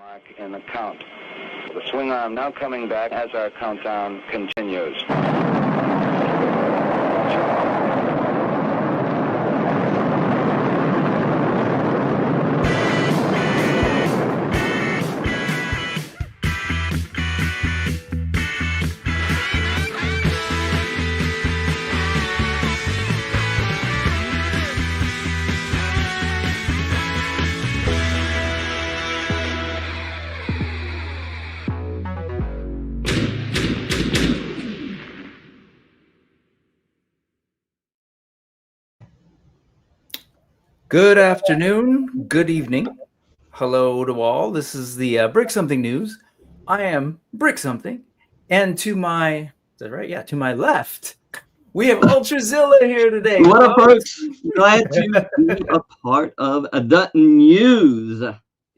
Mark in the count. The swing arm now coming back as our countdown continues. Good afternoon, good evening, hello to all. This is the Brick Something News. I am Brick Something, and to my, is that right? Yeah, to my left, we have Ultrazilla here today. What up, folks? Glad to be a part of the news.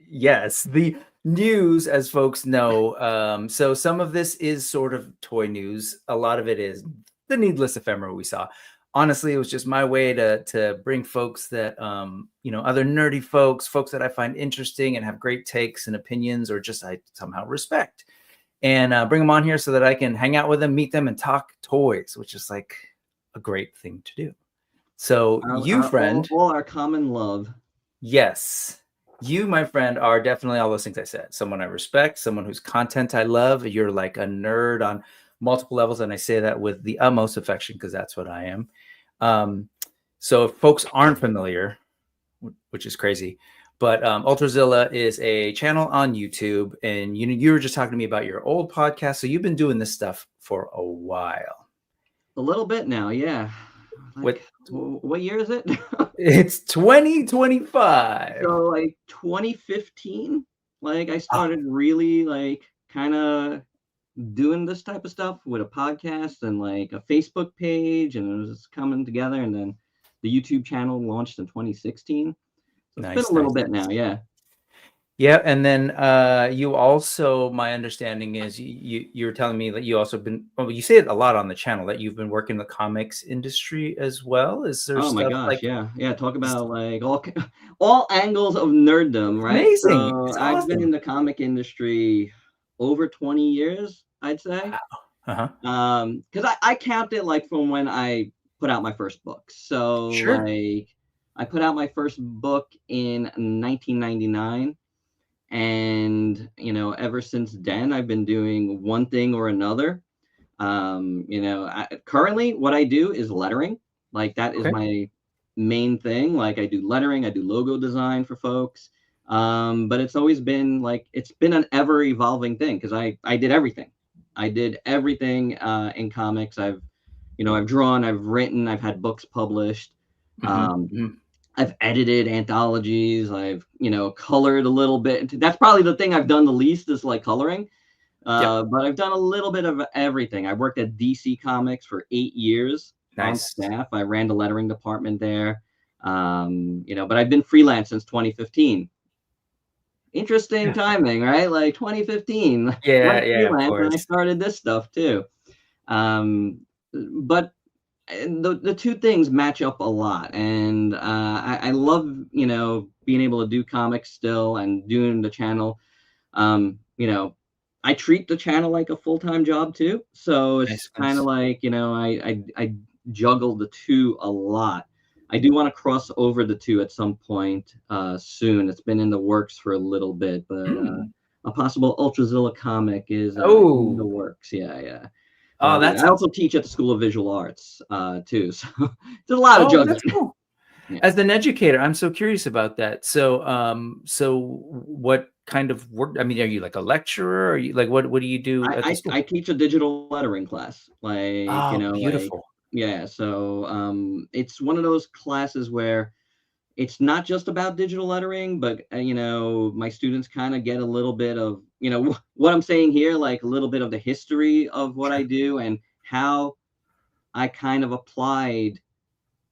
Yes, the news, as folks know. So some of this is sort of toy news. A lot of it is the needless ephemera we saw. Honestly, it was just my way to bring folks that, other nerdy folks that I find interesting and have great takes and opinions, or just I somehow respect, and bring them on here so that I can hang out with them, meet them, and talk toys, which is like a great thing to do. So friend, all our common love. Yes, you, my friend, are definitely all those things I said. Someone I respect, someone whose content I love. You're like a nerd on multiple levels, and I say that with the utmost affection because that's what I am. So if folks aren't familiar, which is crazy, but Ultrazilla is a channel on YouTube, and you were just talking to me about your old podcast. So you've been doing this stuff for a while. A little bit now, yeah. What year is it? It's 2025. So like 2015, like I started really like kind of doing this type of stuff with a podcast and like a Facebook page, and it was coming together, and then the YouTube channel launched in 2016. So it's been a little bit now, yeah. Yeah, and then you also, my understanding is you were telling me that you also been, well, you say it a lot on the channel that you've been working in the comics industry as well. Is there my gosh, yeah. Talk about like all angles of nerddom, right? Amazing. So it's I've awesome. been in the comic industry over 20 years, I'd say. Wow. Because I count it like from when I put out my first book. So Sure. like I put out my first book in 1999. And, ever since then, I've been doing one thing or another. Currently what I do is lettering. Like that is my main thing. Like I do lettering, I do logo design for folks. But it's always been like, it's been an ever evolving thing because I did everything. I did everything in comics. I've drawn, I've written, I've had books published. I've edited anthologies. I've, colored a little bit. That's probably the thing I've done the least is like coloring. But I've done a little bit of everything. I worked at DC Comics for 8 years on staff. I ran the lettering department there. But I've been freelance since 2015. Interesting timing, right? Like 2015. Yeah, freelance, of course. and I started this stuff too. But the two things match up a lot, and I love being able to do comics still and doing the channel. I treat the channel like a full-time job too, so it's kind of like I juggle the two a lot. I do want to cross over the two at some point soon. It's been in the works for a little bit, but a possible Ultrazilla comic is in the works. Yeah. Oh, I also teach at the School of Visual Arts too, so there's a lot of juggling. That's cool. Yeah. As an educator, I'm so curious about that. So, what kind of work? I mean, are you like a lecturer? Or are you like what do you do at the school? I teach a digital lettering class. Beautiful. So it's one of those classes where it's not just about digital lettering, but my students kind of get a little bit of what I'm saying here, like a little bit of the history of what I do and how I kind of applied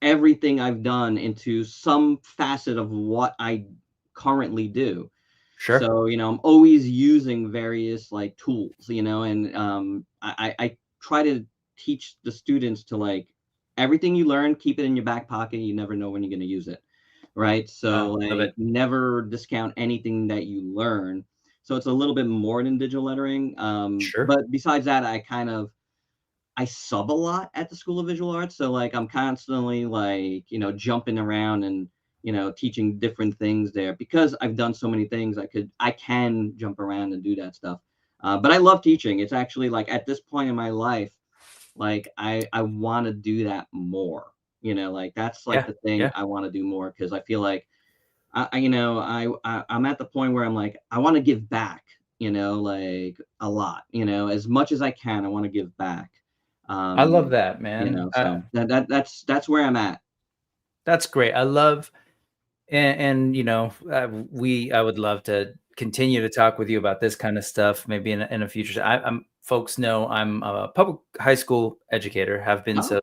everything I've done into some facet of what I currently do. Sure. So I'm always using various like tools, and I try to teach the students to like everything you learn, keep it in your back pocket. You never know when you're going to use it. Right. So never discount anything that you learn. So it's a little bit more than digital lettering. Sure. But besides that, I sub a lot at the School of Visual Arts. So like I'm constantly like, jumping around and, teaching different things there because I've done so many things. I can jump around and do that stuff. But I love teaching. It's actually like at this point in my life, like I want to do that more, like that's like the thing I want to do more. Cause I feel like I'm at the point where I'm like, I want to give back, like a lot, as much as I can, I want to give back. I love that, man. So that's where I'm at. That's great. I love, and I would love to continue to talk with you about this kind of stuff, maybe in a future. Folks know I'm a public high school educator, have been since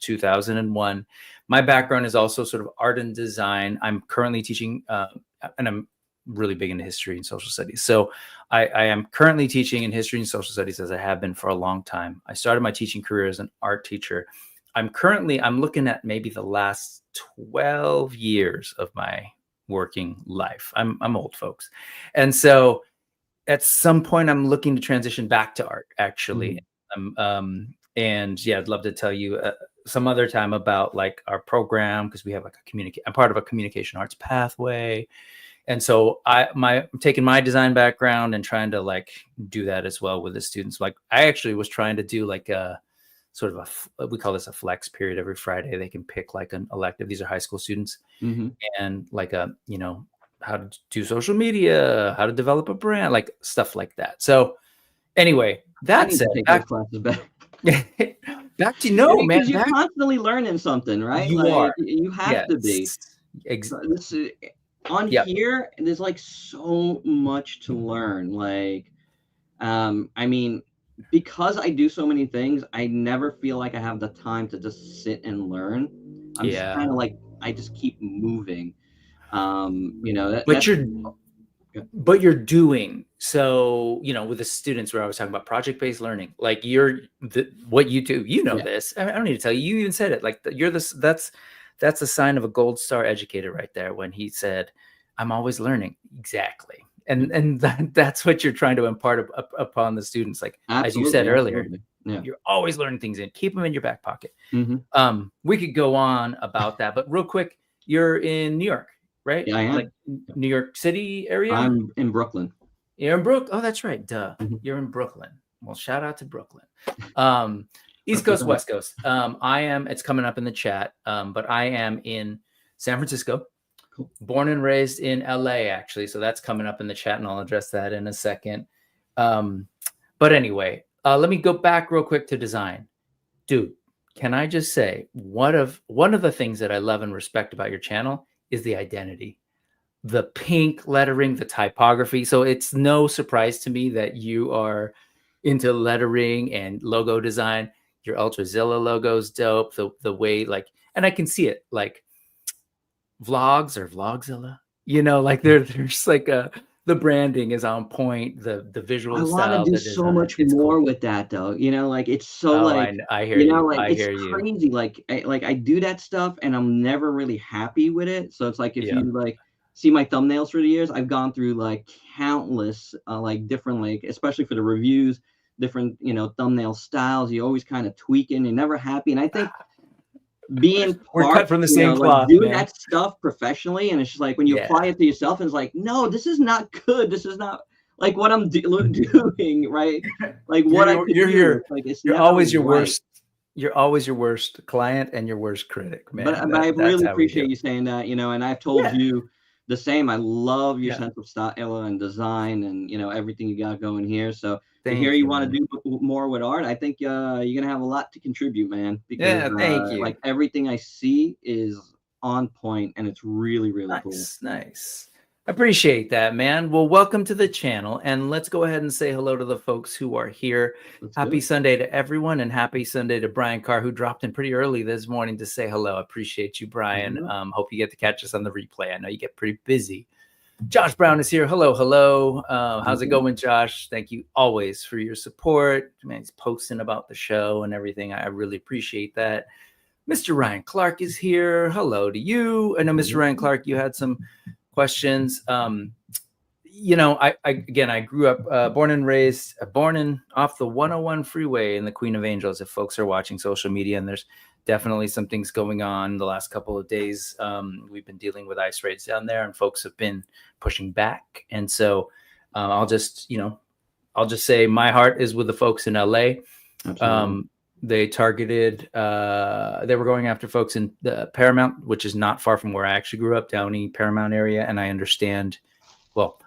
2001. My background is also sort of art and design. I'm currently teaching, and I'm really big into history and social studies. So I am currently teaching in history and social studies, as I have been for a long time. I started my teaching career as an art teacher. I'm looking at maybe the last 12 years of my working life. I'm old, folks. And so at some point I'm looking to transition back to art, actually. And yeah, I'd love to tell you some other time about like our program, because we have like I'm part of a communication arts pathway. And so I'm taking my design background and trying to like do that as well with the students. Like I actually was trying to do like a sort of we call this a flex period. Every Friday they can pick like an elective. These are high school students, and like how to do social media, how to develop a brand, like stuff like that. So anyway, that's it. Back to man. Because you're constantly learning something, right? You are. You have to be. On here, there's like so much to learn. Like, I mean, because I do so many things, I never feel like I have the time to just sit and learn. I'm just kind of like, I just keep moving. But you're doing so, with the students where I was talking about project-based learning, like what you do, this. I don't need to tell you. You even said it. Like that's a sign of a gold star educator right there when he said, "I'm always learning." Exactly. And that's what you're trying to impart upon the students. Like, as you said earlier, you're always learning things and keep them in your back pocket. We could go on about that, but real quick, you're in New York, right? Yeah, I am. Like New York City area? I'm in Brooklyn. You're in Brooklyn? Oh, that's right. Duh. You're in Brooklyn. Well, shout out to Brooklyn. East Coast, West Coast. It's coming up in the chat, but I am in San Francisco. Cool. Born and raised in LA, actually. So that's coming up in the chat, and I'll address that in a second. But anyway, let me go back real quick to design. Dude, can I just say, one of the things that I love and respect about your channel is the identity. The pink lettering, the typography. So it's no surprise to me that you are into lettering and logo design. Your Ultrazilla logo's dope. The way, like, and I can see it, like vlogs or Vlogzilla, like there's like the branding is on point, the visual style. I want to do so much more with that though. Like it's so I hear you. Like it's crazy. Like I do that stuff and I'm never really happy with it. So it's like if you like see my thumbnails for the years, I've gone through like countless like different, like especially for the reviews, different thumbnail styles. You always kind of tweaking. You're never happy. And I think being we're cut from the same cloth, like doing that stuff professionally, and it's just like when you apply it to yourself, and it's like, no, this is not good. This is not like what I'm doing, right? Like what you're always your worst. You're always your worst client and your worst critic, man. But I really appreciate you saying that, and I've told you the same. I love your sense of style and design and everything you got going here. So to hear you want to do more with art, I think you're gonna have a lot to contribute, man. Because thank you. Like everything I see is on point and it's really, really cool. Nice. Appreciate that, man. Well, welcome to the channel, and let's go ahead and say hello to the folks who are here. Happy Sunday to everyone, and happy Sunday to Brian Carr, who dropped in pretty early this morning to say hello. Appreciate you, Brian. Hope you get to catch us on the replay. I know you get pretty busy. Josh Brown is here. Hello. How's it going, Josh? Thank you always for your support. Man, he's posting about the show and everything. I really appreciate that. Mr. Ryan Clark is here. Hello to you. I know, Mr. Ryan Clark, you had some questions. I grew up, born and raised, off the 101 freeway in the Queen of Angels. If folks are watching social media, and there's definitely some things going on the last couple of days. We've been dealing with ice raids down there, and folks have been pushing back. And so I'll just say my heart is with the folks in LA. Absolutely. They targeted, they were going after folks in the Paramount, which is not far from where I actually grew up, Downey, Paramount area. And I understand, well,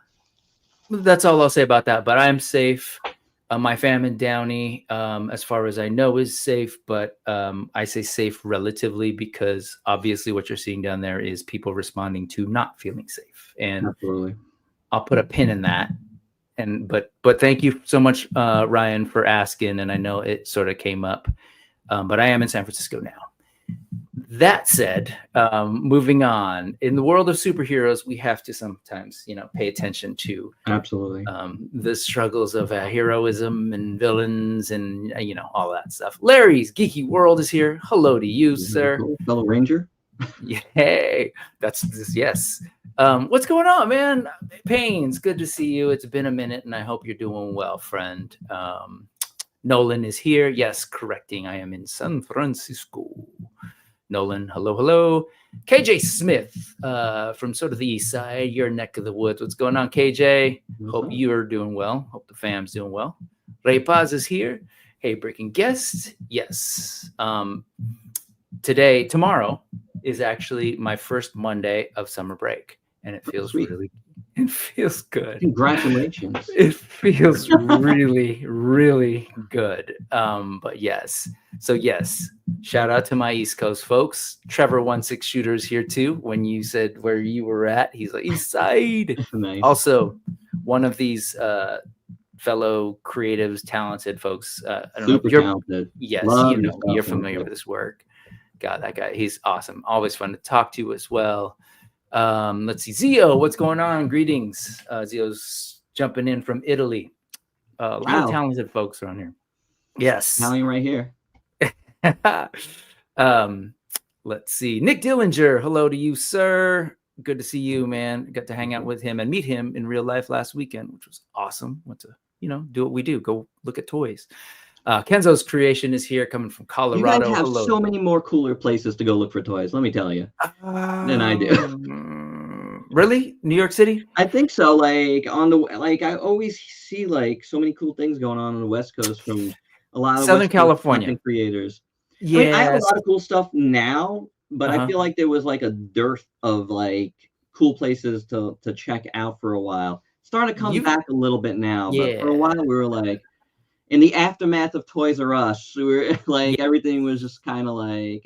that's all I'll say about that. But I'm safe. My fam in Downey, as far as I know, is safe. But I say safe relatively because obviously what you're seeing down there is people responding to not feeling safe. And Absolutely. I'll put a pin in that. But thank you so much, Ryan, for asking. And I know it sort of came up, but I am in San Francisco now. That said, moving on, in the world of superheroes, we have to sometimes, pay attention to absolutely the struggles of heroism and villains and, all that stuff. Larry's Geeky World is here. Hello to you, sir. Cool. Fellow Ranger. Hey, yes. What's going on, man? Pains, good to see you. It's been a minute, and I hope you're doing well, friend. Nolan is here. Yes, correcting. I am in San Francisco. Nolan, hello. KJ Smith from sort of the east side, your neck of the woods. What's going on, KJ? Hope you're doing well. Hope the fam's doing well. Ray Paz is here. Hey, breaking guest. Yes. Tomorrow is actually my first Monday of summer break, and it feels it feels good. Congratulations. It feels really, really good. But yes. So yes, shout out to my East Coast folks. Trevor 16 Shooters here too. When you said where you were at, he's like East Side. Nice. Also, one of these fellow creatives, talented folks. I don't Super know. talented. Yes, Love you're familiar with his work. God, that guy, he's awesome. Always fun to talk to as well. Let's see. Zio, what's going on? Greetings. Zio's jumping in from Italy. A lot of talented folks around here. Yes. Italian right here. Let's see. Nick Dillinger, hello to you, sir. Good to see you, man. Got to hang out with him and meet him in real life last weekend, which was awesome. Went to, do what we do. Go look at toys. Kenzo's Creation is here, coming from Colorado. You guys have so many more cooler places to go look for toys, let me tell you, than I do. Really? New York City? I think so. Like I always see like so many cool things going on the West Coast from a lot of Southern California creators. Yeah, I mean, I have a lot of cool stuff now, but I feel like there was like a dearth of like cool places to check out for a while. Starting to come back a little bit now, but for a while we were like, in the aftermath of Toys R Us, we were like everything was just kind of like,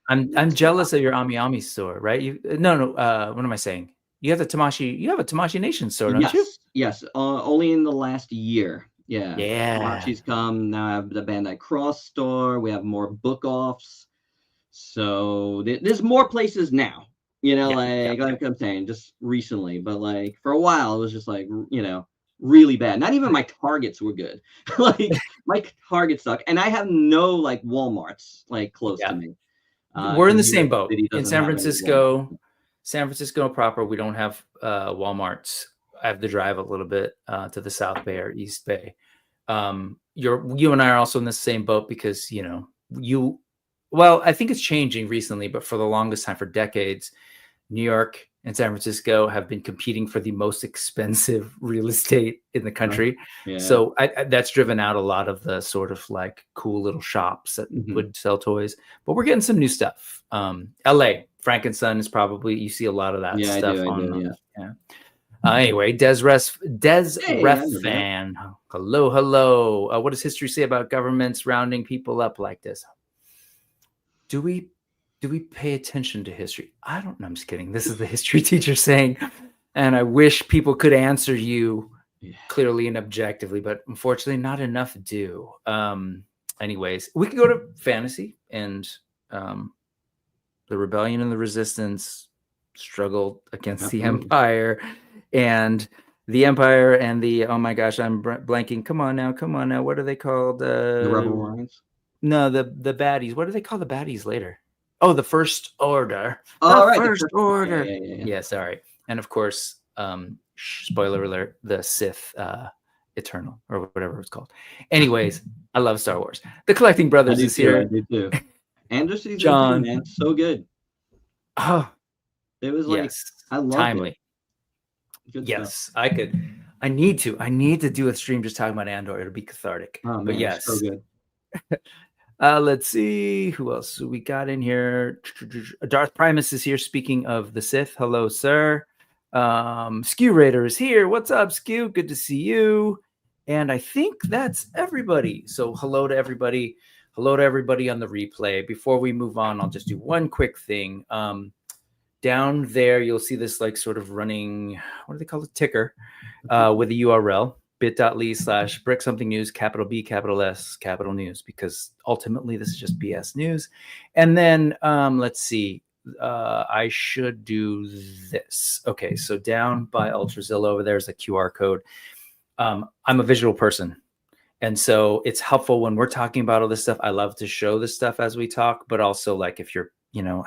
I'm jealous of your Ami store, right? No. What am I saying? You have a Tamashii Nation store, don't you? Yes. Only in the last year. Yeah. Tamashi's come now. I have the Bandai Cross store. We have more book offs. So there's more places now. Like I'm saying, just recently, but like for a while it was just like really bad. Not even my Targets were good. Like my Target suck, and I have no like Walmarts like close to me. We're in the same boat in San Francisco. San Francisco proper, we don't have Walmarts. I have to drive a little bit to the South Bay or East Bay. You and I are also in the same boat because well, I think it's changing recently, but for the longest time, for decades, New York and San Francisco have been competing for the most expensive real estate in the country. So that's driven out a lot of the sort of like cool little shops that would sell toys, but we're getting some new stuff. LA, Frankenstein is probably, you see a lot of that stuff. Anyway, Des Ref fan. Hello. What does history say about governments rounding people up like this? Do we pay attention to history? I don't know. I'm just kidding. This is the history teacher saying, and I wish people could answer you clearly and objectively, but unfortunately not enough do. Anyways, we could go to fantasy, and the rebellion and the resistance struggled against the Empire, and the Empire and the, oh my gosh, I'm blanking. Come on now. What are they called? The Rebel Alliance? No, the baddies. What do they call the baddies later? Oh, the First Order. Oh, right. First Order. Yeah. Yeah, sorry. And of course, spoiler alert, the Sith Eternal or whatever it's called. Anyways, I love Star Wars. The Collecting Brothers is here. I do too. Andor season John. 2, man, so good. Oh, it was like, yes, I loved timely. it. Good yes, stuff. I need to do a stream just talking about Andor. It'll be cathartic. Oh man, but yes, so good. Let's see who else we got in here. Darth Primus is here. Speaking of the Sith, hello, sir. Skew Raider is here. What's up, Skew? Good to see you. And I think that's everybody. So hello to everybody. Hello to everybody on the replay. Before we move on, I'll just do one quick thing. Down there, you'll see this like sort of running, what do they call it? Ticker with a URL, bit.ly/brick something news, capital B, capital S, capital news, because ultimately this is just BS news. And then let's see, I should do this. Okay, so down by Ultrazilla over there's a QR code. I'm a visual person. And so it's helpful when we're talking about all this stuff. I love to show this stuff as we talk, but also like if you're,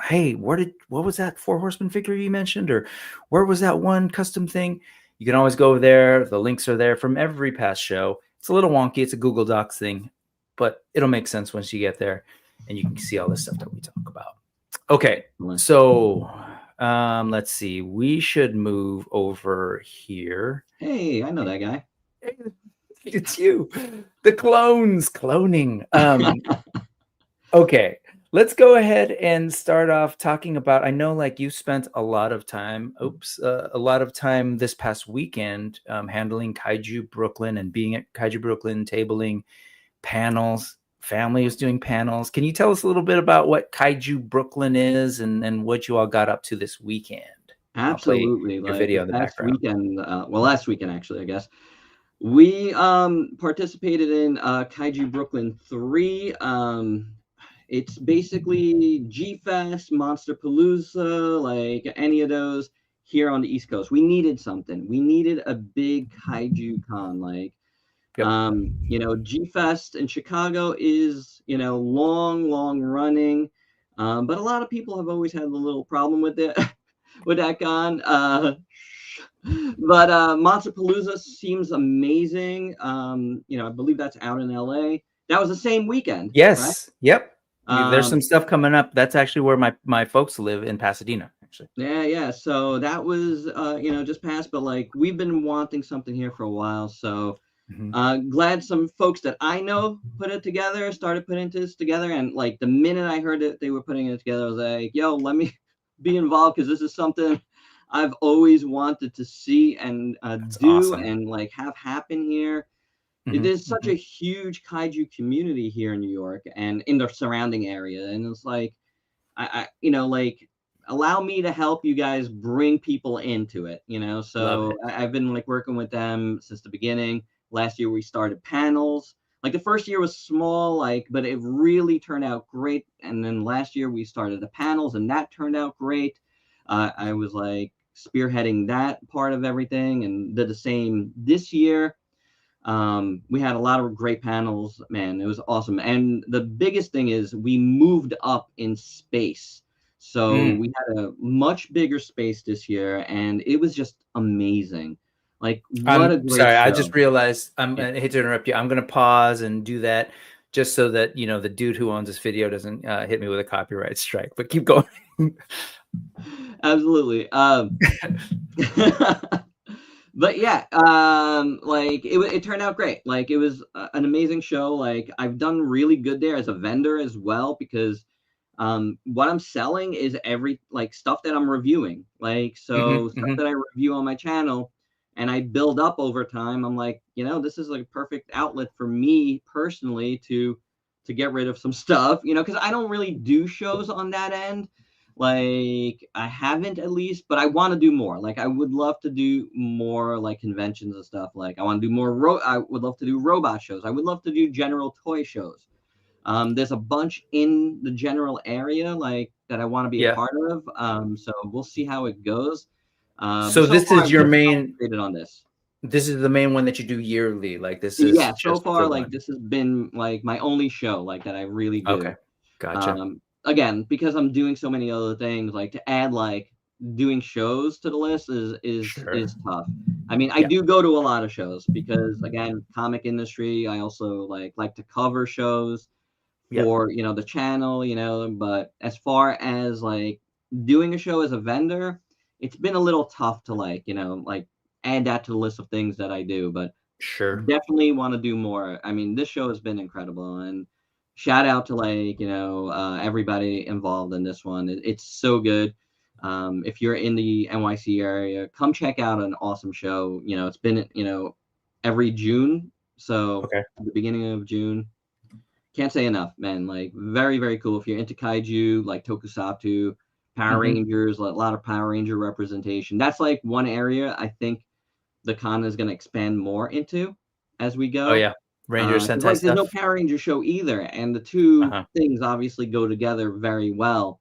hey, what was that 4 Horsemen figure you mentioned? Or where was that one custom thing? You can always go there. The links are there from every past show. It's a little wonky. It's a Google Docs thing, but it'll make sense once you get there and you can see all this stuff that we talk about. Okay. So let's see. We should move over here. Hey, I know that guy. It's you. The cloning. Okay. Let's go ahead and start off talking about, I know like you spent a lot of time this past weekend handling Kaiju Brooklyn and being at Kaiju Brooklyn, tabling panels. Family was doing panels. Can you tell us a little bit about what Kaiju Brooklyn is and what you all got up to this weekend? Absolutely. Your video in the background. Last weekend, actually, I guess. We participated in Kaiju Brooklyn 3. It's basically G-Fest, Monsterpalooza, like any of those here on the East Coast. We needed something. We needed a big Kaiju con. Like, G-Fest in Chicago is, long running. But a lot of people have always had a little problem with it, with that con. But Monsterpalooza seems amazing. I believe that's out in LA. That was the same weekend. Yes. Right? Yep. There's some stuff coming up. That's actually where my folks live in Pasadena, actually. Yeah. So that was, just passed. But like we've been wanting something here for a while. So glad some folks that I know started putting this together. And like the minute I heard that they were putting it together, I was like, yo, let me be involved because this is something I've always wanted to see and do awesome. And like have happen here. It is such a huge Kaiju community here in New York and in the surrounding area. And it's like, I allow me to help you guys bring people into it, So I've been like working with them since the beginning. Last year we started panels. Like the first year was small, but it really turned out great. And then last year we started the panels and that turned out great. I was like spearheading that part of everything and did the same this year. We had a lot of great panels, man. It was awesome. And the biggest thing is we moved up in space. So we had a much bigger space this year and it was just amazing. Like what a great show. I just realized I hate to interrupt you. I'm going to pause and do that just so that, the dude who owns this video doesn't hit me with a copyright strike, but keep going. Absolutely. But yeah, it turned out great. Like it was an amazing show. Like I've done really good there as a vendor as well, because what I'm selling is stuff that I'm reviewing. Like, so stuff that I review on my channel and I build up over time. I'm like, this is like a perfect outlet for me personally to get rid of some stuff, because I don't really do shows on that end. Like I haven't, at least, but I want to do more. Like I would love to do more like conventions and stuff. Like I want to do more I would love to do robot shows. I would love to do general toy shows. There's a bunch in the general area like that I want to be a part of. So we'll see how it goes. So this is your main on this. This is the main one that you do yearly. Like this is so far like this has been like my only show like that I really do. Okay. Gotcha. Again, because I'm doing so many other things, like to add like doing shows to the list Sure. is tough. I mean, I do go to a lot of shows because, again, comic industry. I also like to cover shows for the channel, but as far as like doing a show as a vendor, it's been a little tough to like add that to the list of things that I do, but Sure. definitely want to do more. I mean, this show has been incredible, and shout out to everybody involved in this one. It's so good. If you're in the NYC area, come check out an awesome show. It's been every June, so Okay. at the beginning of June. Can't say enough, man. Like, very, very cool. If you're into kaiju, like tokusatsu, Power Rangers, a lot of Power Ranger representation. That's like one area I think the con is going to expand more into as we go. Oh yeah, Ranger Sentai like, stuff. there's no Power Ranger show either, and the two things obviously go together very well.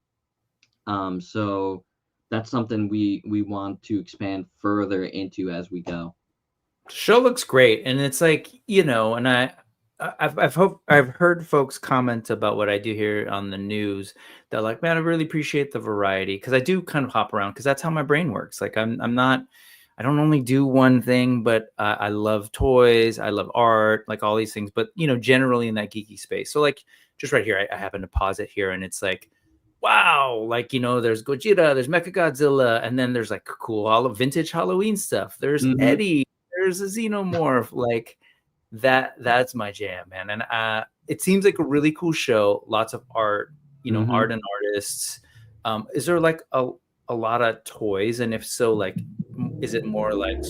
So that's something we want to expand further into as we go. Show looks great, and it's like, and I've heard folks comment about what I do here on the news. They're like, man, I really appreciate the variety, because I do kind of hop around, because that's how my brain works. Like I don't only do one thing, but I love toys, I love art, like all these things, but generally in that geeky space. So like just right here, I happen to pause it here, and it's like, wow, like there's Gojira, there's Mechagodzilla, and then there's like cool all of vintage Halloween stuff. There's Eddie, there's a Xenomorph, like that's my jam, man. And it seems like a really cool show, lots of art, art and artists. Is there like a lot of toys, and if so, like is it more like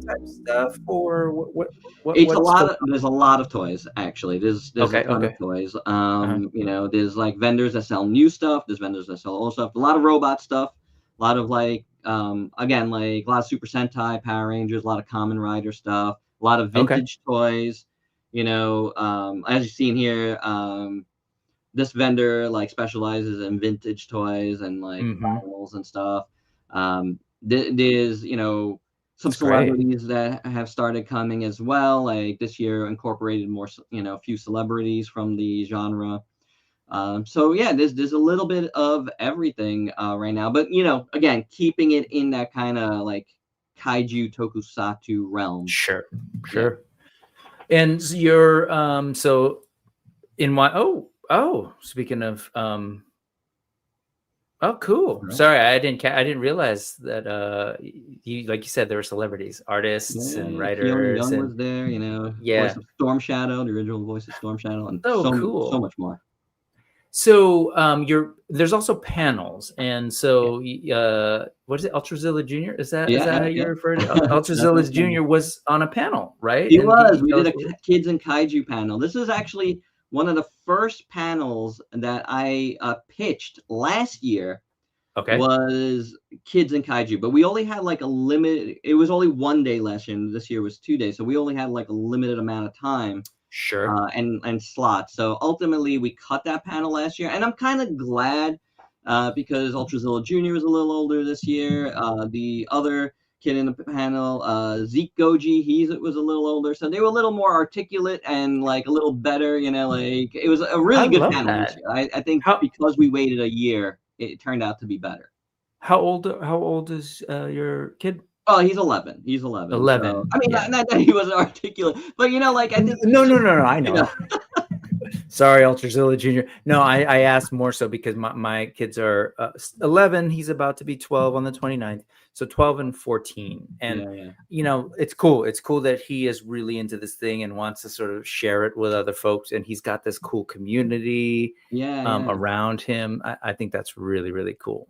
type stuff, or what it's a lot there's a lot of toys, actually. There's a ton of toys. There's like vendors that sell new stuff, there's vendors that sell old stuff, a lot of robot stuff, a lot of like again, like a lot of Super Sentai, Power Rangers, a lot of Kamen Rider stuff, a lot of vintage toys. As you've seen here, this vendor like specializes in vintage toys and like vinyls and stuff. There's some celebrities that have started coming as well. Like this year incorporated more, a few celebrities from the genre. So yeah, there's a little bit of everything right now, but again, keeping it in that kind of like kaiju tokusatsu realm. Sure. And you're so in my speaking of oh, cool. Right. Sorry, I didn't realize that you, like you said, there were celebrities, artists, and writers. Fiona Young was there, voice of Storm Shadow, the original voice of Storm Shadow, and cool. So much more. So there's also panels, and so what is it, Ultrazilla Jr.? Is that how you refer to it? Ultrazilla Jr. was on a panel, right? He was. We did a Kids and Kaiju panel. This is actually one of the first panels that I pitched last year. Was Kids and Kaiju, but we only had like a limit. It was only one day last year, and this year was 2 days, so we only had like a limited amount of time. Sure. And slots. So ultimately, we cut that panel last year, and I'm kind of glad because Ultrazilla Jr. was a little older this year. The other kid in the panel, Zeke Goji, he was a little older, so they were a little more articulate and like a little better. Like it was a really good panel this year. I think because we waited a year, it turned out to be better. How old is your kid? Oh, he's 11. He's 11. 11. So, I mean, not that he wasn't articulate, but I think. No. I know. Sorry, Ultrazilla Jr. No, I asked more so because my kids are 11. He's about to be 12 on the 29th. So 12 and 14. And, it's cool. It's cool that he is really into this thing and wants to sort of share it with other folks. And he's got this cool community around him. I think that's really, really cool.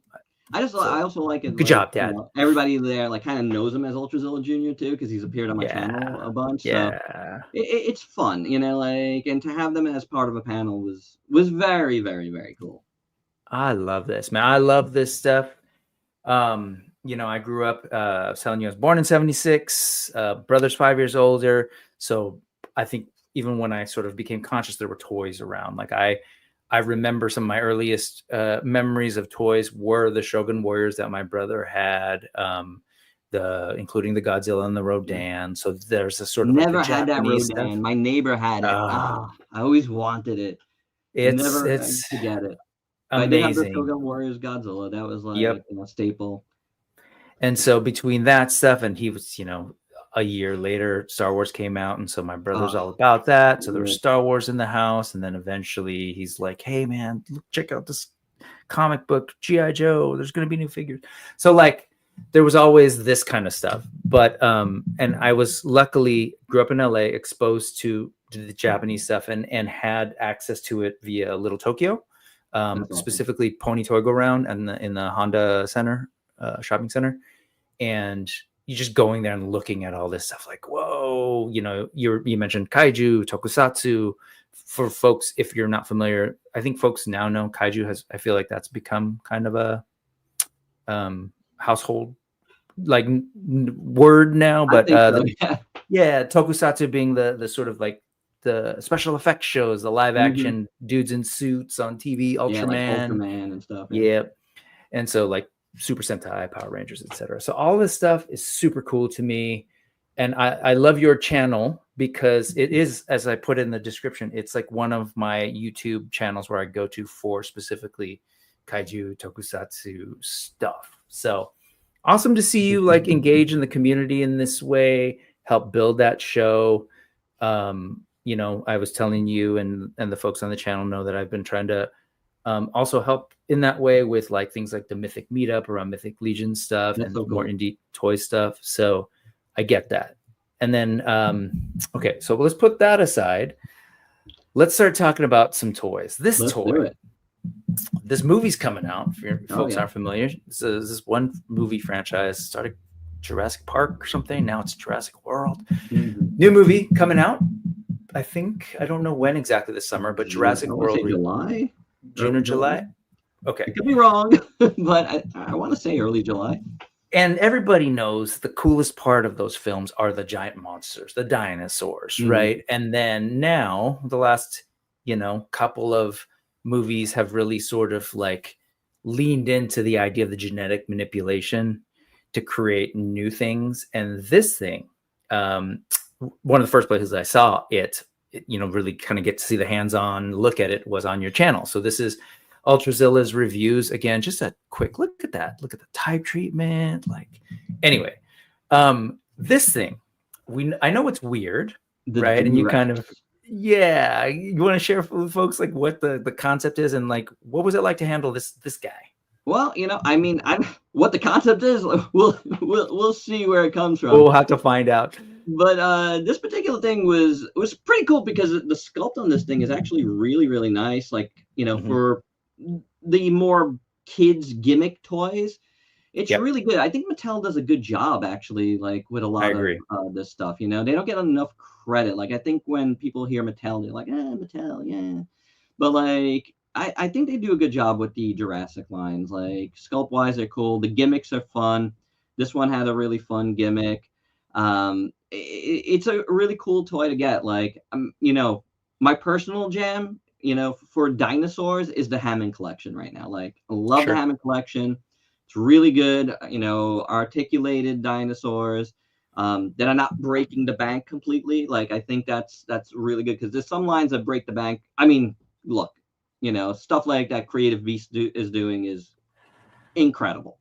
I also like it. Good job, Dad. Everybody there kind of knows him as Ultrazilla Jr. too, because he's appeared on my channel a bunch. Yeah. So it's fun, and to have them as part of a panel was very, very, very cool. I love this, man. I love this stuff. I grew up. I was telling you, I was born in '76. Brother's 5 years older, so I think even when I sort of became conscious, there were toys around. Like I remember some of my earliest memories of toys were the Shogun Warriors that my brother had, including the Godzilla and the Rodan. So there's a sort of never had that Rodan. Stuff. My neighbor had it. I always wanted it. It's to get it. Amazing. I did have the Shogun Warriors Godzilla. That was like a staple. And so between that stuff, and he was, you know, a year later, Star Wars came out. And so my brother's all about that. So there was Star Wars in the house. And then eventually he's like, hey, man, check out this comic book, G.I. Joe. There's going to be new figures. So like there was always this kind of stuff. But, and I was luckily grew up in LA, exposed to the Japanese stuff and had access to it via Little Tokyo, specifically Pony Toy Go Round and in the Honda Center, shopping center. And you just going there and looking at all this stuff like, whoa, you know, you mentioned kaiju, tokusatsu. For folks, if you're not familiar, I think folks now know kaiju I feel like that's become kind of a household like word now. But yeah, tokusatsu being the sort of like the special effects shows, the live action dudes in suits on TV, Ultraman, like Ultraman and stuff. Yeah. And so like Super Sentai, Power Rangers, etc. So all this stuff is super cool to me. And I love your channel because it is, as I put in the description, it's like one of my YouTube channels where I go to for specifically kaiju, tokusatsu stuff. So awesome to see you like engage in the community in this way, help build that show. You know, I was telling you and the folks on the channel know that I've been trying to also help in that way with like things like the Mythic Meetup around Mythic Legion stuff and more indie toy stuff. So I get that. And then, okay, so let's put that aside. Let's start talking about some toys. This movie's coming out. If folks aren't familiar, this is this one movie franchise started Jurassic Park or something. Now it's Jurassic World. New movie coming out. I think, I don't know when exactly this summer, but Jurassic World. July? June or July? Okay. I could be wrong, but I want to say early July. And everybody knows the coolest part of those films are the giant monsters, the dinosaurs, right? And then now the last, you know, couple of movies have really sort of like leaned into the idea of the genetic manipulation to create new things. And this thing, one of the first places I saw it, you know, really kind of get to see the hands-on look at it was on your channel. So this is Ultrazilla's reviews. Again, just a quick look at that. Look at the type treatment. Like, anyway, this thing, I know it's weird, right? And you kind of, yeah, you want to share with folks like what the concept is and like what was it like to handle this guy? Well, you know, I mean, what the concept is, we'll see where it comes from. We'll have to find out. But this particular thing was pretty cool because the sculpt on this thing is actually really, really nice. Like, you know, for the more kids gimmick toys, it's really good. I think Mattel does a good job actually, like with a lot of this stuff. You know, they don't get enough credit. Like I think when people hear Mattel, they're like, Mattel, yeah. But like I think they do a good job with the Jurassic lines. Like sculpt wise, they're cool. The gimmicks are fun. This one had a really fun gimmick. It's a really cool toy to get. Like, you know, my personal jam, you know, for dinosaurs is the Hammond collection right now. Like, I love the Hammond collection. It's really good, you know, articulated dinosaurs that are not breaking the bank completely. Like, I think that's really good because there's some lines that break the bank. I mean, look, you know, stuff like that Creative Beast is doing is incredible.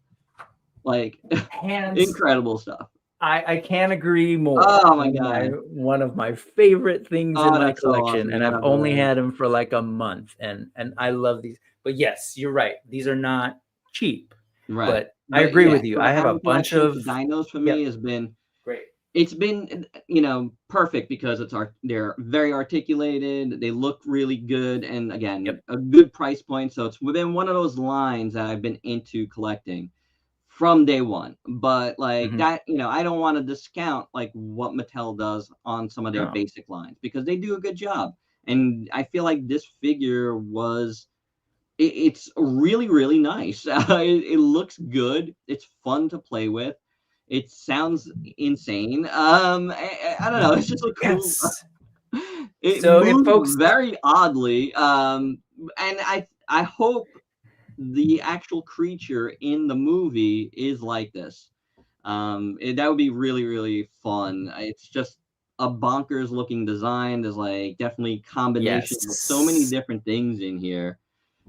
Like, incredible stuff. I can't agree more. Oh my god! One of my favorite things in my collection, so awesome. And I've only had them for like a month, and I love these. But yes, you're right; these are not cheap. Right. But I agree with you. I have a bunch of dinos. For me, has been great. It's been, you know, perfect because they're very articulated. They look really good, and again, a good price point. So it's within one of those lines that I've been into collecting from day one. But like that, you know, I don't want to discount like what Mattel does on some of their basic lines because they do a good job. And I feel like this figure it's really, really nice. It looks good. It's fun to play with. It sounds insane. I don't know. It's just a cool. It moves very oddly. And I hope the actual creature in the movie is like this. That would be really, really fun. It's just a bonkers looking design. There's like definitely combinations of so many different things in here.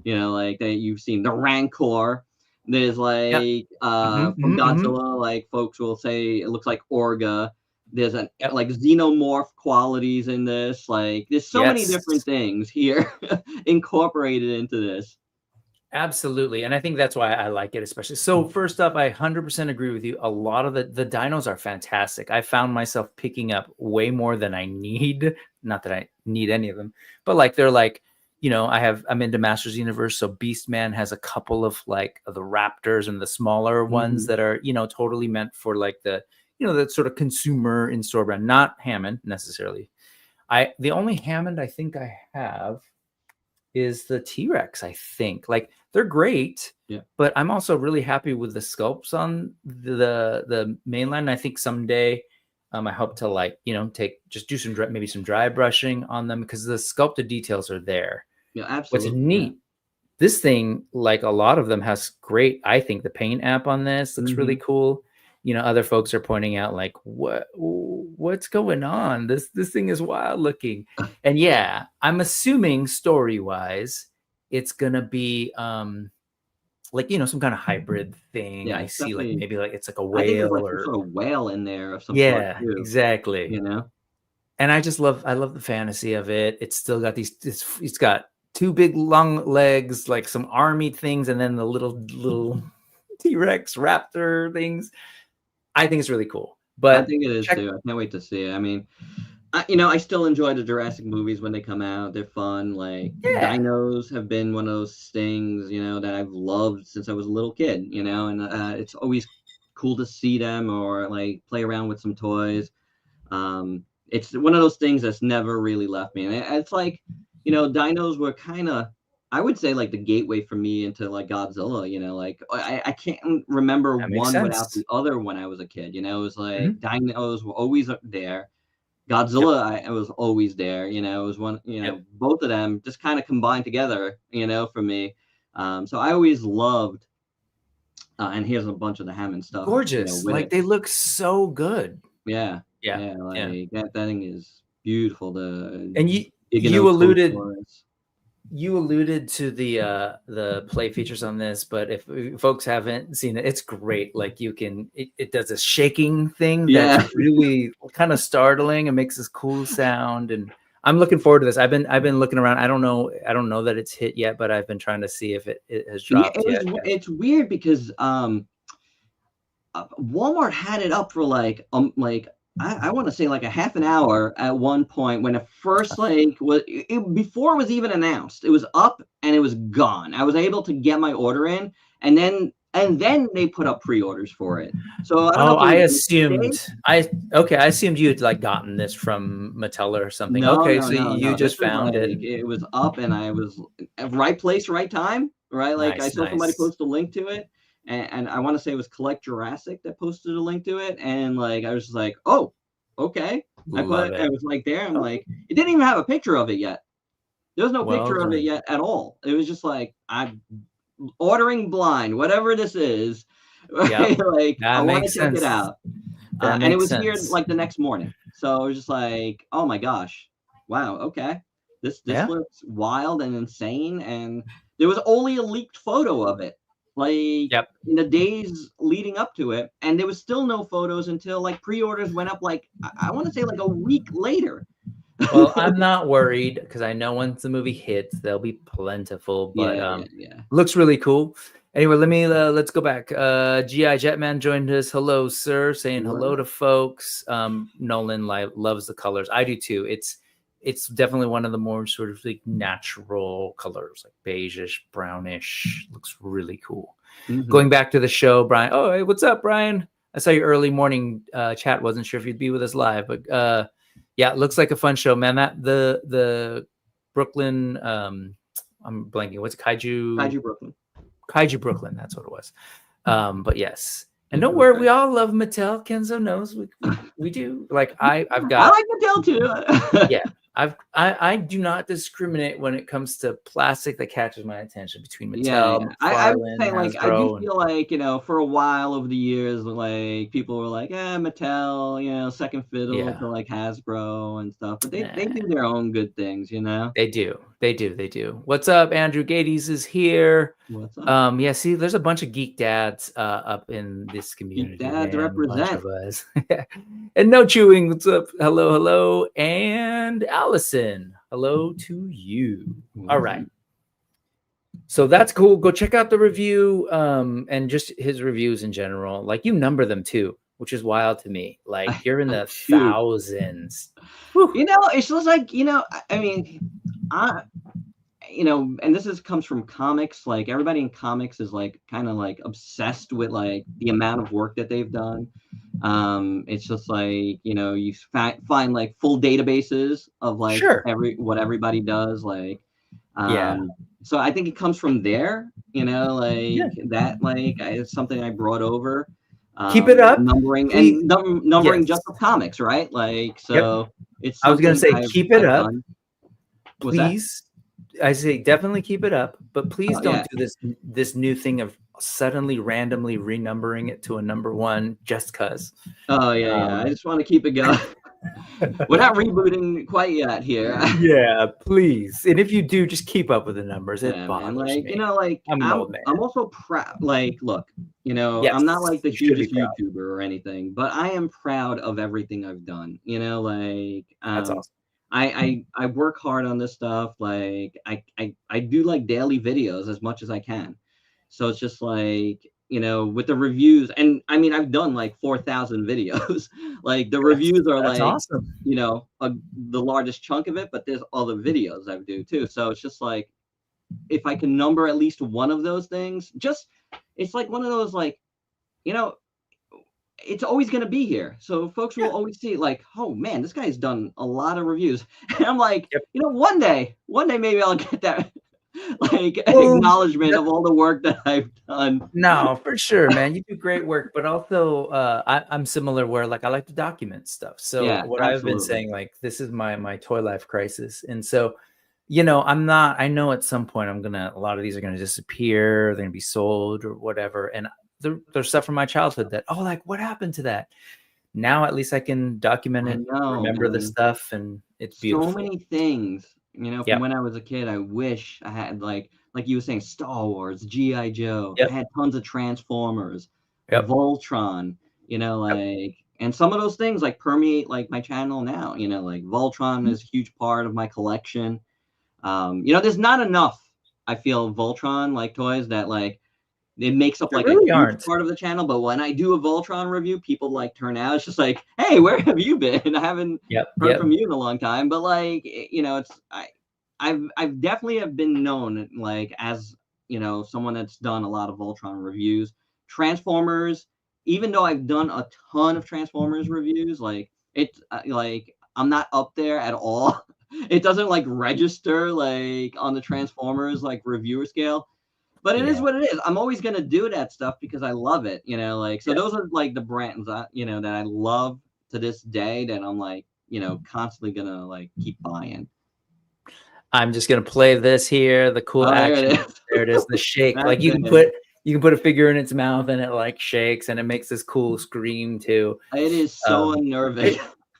You know, like that you've seen the Rancor. There's like from Mm-hmm. Godzilla, like folks will say it looks like Orga. There's an Yep. like xenomorph qualities in this. Like there's so many Yes. different things here incorporated into this. Absolutely. And I think that's why I like it, especially. So first up, I 100% agree with you. A lot of the dinos are fantastic. I found myself picking up way more than I need. Not that I need any of them, but like they're like, I'm into Masters Universe. So Beastman has a couple of like the Raptors and the smaller ones that are, totally meant for like the sort of consumer in store brand, not Hammond necessarily. The only Hammond I think I have is the T-Rex, I think. Like they're great, but I'm also really happy with the sculpts on the mainline. I think someday I hope to do some dry brushing on them because the sculpted details are there. Yeah, absolutely. What's neat, this thing, like a lot of them, has great, I think the paint app on this looks really cool. Other folks are pointing out like, what's going on? This thing is wild looking. And yeah, I'm assuming story wise, it's gonna be like some kind of hybrid thing. Yeah, I see like maybe like it's like a I think there's whale like or some sort of whale in there of some sort too. exactly. And I love the fantasy of it. It's still got it's got two big long legs, like some army things, and then the little T-Rex raptor things. I think it's really cool. But I think it is too. I can't wait to see it. I mean, I still enjoy the Jurassic movies when they come out. They're fun. Like dinos have been one of those things, that I've loved since I was a little kid, and it's always cool to see them or like play around with some toys. It's one of those things that's never really left me. And it's like, dinos were kind of, I would say, like the gateway for me into like Godzilla. Like I can't remember one without the other when I was a kid. It was like dinos were always there. Godzilla, I was always there. It was one. Both of them just kind of combined together. For me. So I always loved. And here's a bunch of the Hammond stuff. Gorgeous, like they look so good. Yeah. Like that thing is beautiful. And you alluded to the play features on this, but if folks haven't seen it, it's great. Like it does a shaking thing that's really kind of startling and makes this cool sound. And I'm looking forward to this. I've been looking around. I don't know that it's hit yet, but I've been trying to see if it has dropped yet. It's weird because Walmart had it up for like I want to say like a half an hour at one point when it first before it was even announced. It was up and it was gone. I was able to get my order in, and then they put up pre-orders for it. So I assumed you had like gotten this from Mattel or something. No, you just found it. It was up, and I was at right place, right time, right? Like I saw somebody post a link to it. And I want to say it was Collect Jurassic that posted a link to it. And like, I was just like, oh, okay. I was like there. I'm like, it didn't even have a picture of it yet. There was no picture of it yet at all. It was just like, I'm ordering blind, whatever this is. Right? Like, I want to check it out. And it was here like the next morning. So I was just like, oh my gosh. Wow. Okay. This looks wild and insane. And there was only a leaked photo of it. Like in the days leading up to it, and there was still no photos until like pre-orders went up like I want to say like a week later. Well, I'm not worried because I know once the movie hits, they'll be plentiful. But looks really cool. Anyway, let's go back. GI Jetman joined us. Hello, sir. Saying hello to folks. Nolan loves the colors. I do too. It's definitely one of the more sort of like natural colors, like beigeish, brownish. Looks really cool. Going back to the show, Brian. Oh, hey, what's up, Brian? I saw your early morning chat. Wasn't sure if you'd be with us live, but it looks like a fun show, man. That the Brooklyn. I'm blanking. What's it? Kaiju Brooklyn. Kaiju Brooklyn. That's what it was. But yes. And don't worry, we all love Mattel. Kenzo knows we do. Like I like Mattel too. Yeah. I do not discriminate when it comes to plastic that catches my attention between Mattel. I would say like I do feel like for a while over the years like people were like Mattel second fiddle to like Hasbro and stuff, but they do their own good things. They do They do. They do. What's up? Andrew Gades is here. What's up? Yeah, see, there's a bunch of geek dads up in this community. Geek dads man. represent. A bunch of us. And no chewing. What's up? Hello, hello. And Allison, hello to you. All right. So that's cool. Go check out the review and just his reviews in general. Like, you number them too, which is wild to me. Like, you're in the thousands. Whew. You know, it's just like, you know, I mean, you know, and this comes from comics. Like, everybody in comics is like kind of like obsessed with like the amount of work that they've done. It's just like, you know, you find like full databases of like what everybody does. Like, so I think it comes from there, you know, like that, like it's something I brought over. Keep it up. Numbering and numbering just for comics, right? Like, so it's. I was gonna say keep it up. Please. I say definitely keep it up, but please don't do this new thing of suddenly randomly renumbering it to a number one just cause. Oh yeah, I just want to keep it going. We're not rebooting quite yet here. Yeah, please. And if you do, just keep up with the numbers. It bothers like, me. You know, like I'm also proud. Like, look, you know, I'm not like the hugest YouTuber or anything, but I am proud of everything I've done. You know, like that's awesome. I work hard on this stuff. Like I do like daily videos as much as I can. So it's just like, you know, with the reviews, and I mean, I've done like 4,000 videos. Like the reviews are like, awesome. You know, the largest chunk of it, but there's other videos I do too. So it's just like, if I can number at least one of those things, it's like one of those, like, you know, it's always going to be here. So folks will always see like, oh man, this guy's done a lot of reviews. And I'm like, you know, one day maybe I'll get that like acknowledgement of all the work that I've done. No, for sure, man. You do great work, but also I'm similar where like I like to document stuff. So what I've been saying, like, this is my toy life crisis. And so, you know, I know at some point a lot of these are gonna disappear, they're gonna be sold or whatever. And there's stuff from my childhood that, like, what happened to that? Now at least I can document it, remember the stuff, and it's beautiful. So many things. You know, from when I was a kid, I wish I had like you were saying, Star Wars, G.I. Joe. I had tons of Transformers, Voltron, you know, like, and some of those things like permeate like my channel now, you know, like Voltron is a huge part of my collection. You know, there's not enough, I feel, Voltron like toys that like it makes up like a huge part of the channel. But when I do a Voltron review, people like turn out. It's just like, hey, where have you been? I haven't heard from you in a long time. But like, you know, I've definitely have been known like as, you know, someone that's done a lot of Voltron reviews. Transformers, even though I've done a ton of Transformers reviews, like it's like I'm not up there at all. It doesn't like register like on the Transformers like reviewer scale. But it is what it is. I'm always going to do that stuff because I love it, you know, like, so those are like the brands that, you know, that I love to this day that I'm like, you know, constantly going to like keep buying. I'm just going to play this here. The cool action. There it is. The shake. Like you can put a figure in its mouth and it like shakes and it makes this cool scream too. It is so unnerving.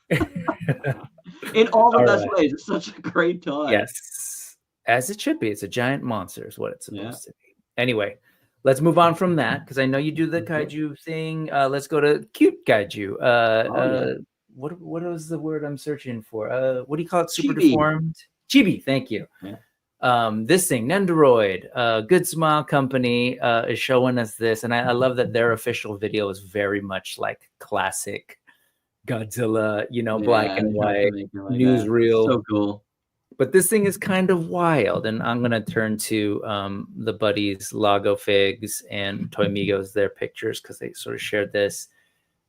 In all the best ways. It's such a great toy. Yes. As it should be. It's a giant monster is what it's supposed to be. Anyway, let's move on from that because I know you do the kaiju thing. Let's go to cute kaiju. What was the word I'm searching for? What do you call it? Super deformed? Chibi. Thank you. This thing, Nendoroid, Good Smile Company is showing us this, and I love that their official video is very much like classic Godzilla, you know, black and white newsreel. So cool. But this thing is kind of wild, and I'm going to turn to the buddies Lago Figs and Toy Migos, their pictures, because they sort of shared this.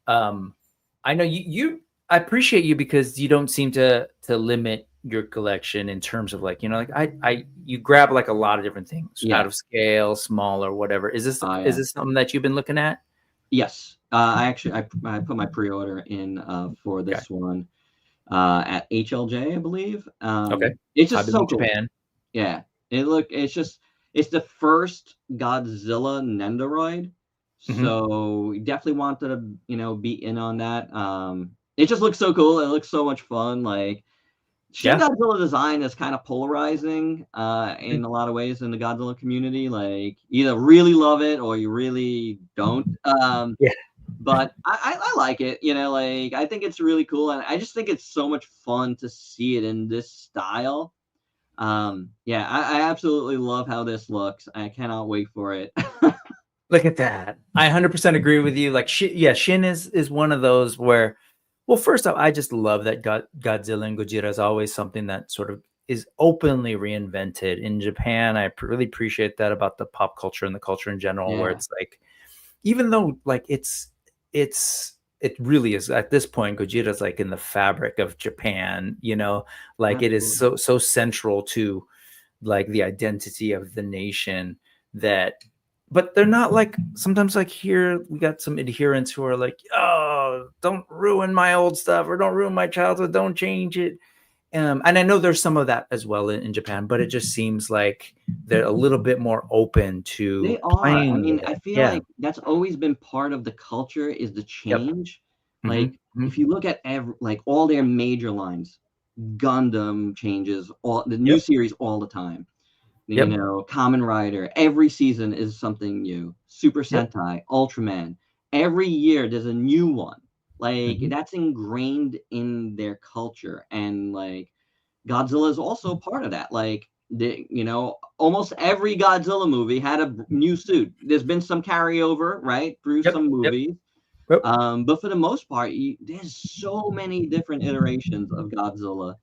I know I appreciate you because you don't seem to limit your collection in terms of like, you know, like you grab like a lot of different things out of scale, small or whatever. Is this something that you've been looking at? Yes, I put my pre-order in for this one. At HLJ, I believe. It's just so cool. Japan. Yeah, it's the first Godzilla Nendoroid, so we definitely wanted to, you know, be in on that. It just looks so cool. It looks so much fun. Like, Shin Godzilla design is kind of polarizing in a lot of ways in the Godzilla community. Like, you either really love it or you really don't. But I like it, you know, like I think it's really cool, and I just think it's so much fun to see it in this style. Yeah, I absolutely love how this looks. I cannot wait for it. Look at that. I 100% agree with you. Like, Shin is one of those where, well, first off, I just love that Godzilla and Gojira is always something that sort of is openly reinvented in Japan. I really appreciate that about the pop culture and the culture in general, where it's like, even though like it really is at this point, Gojira is like in the fabric of Japan, you know, like it is so central to like the identity of the nation that, but they're not like, sometimes like here we got some adherents who are like, oh, don't ruin my old stuff, or don't ruin my childhood, don't change it. And I know there's some of that as well in Japan, but it just seems like they're a little bit more open to They are. I mean, I feel Yeah. like that's always been part of the culture, is the change. Like, Mhm. if you look at like all their major lines, Gundam changes, all the new series all the time. You know, Kamen Rider, every season is something new. Super Sentai, Ultraman, every year there's a new one. Like, that's ingrained in their culture, and like Godzilla is also part of that. Like, you know, almost every Godzilla movie had a new suit. There's been some carryover, right, through some movies. But for the most part, there's so many different iterations of Godzilla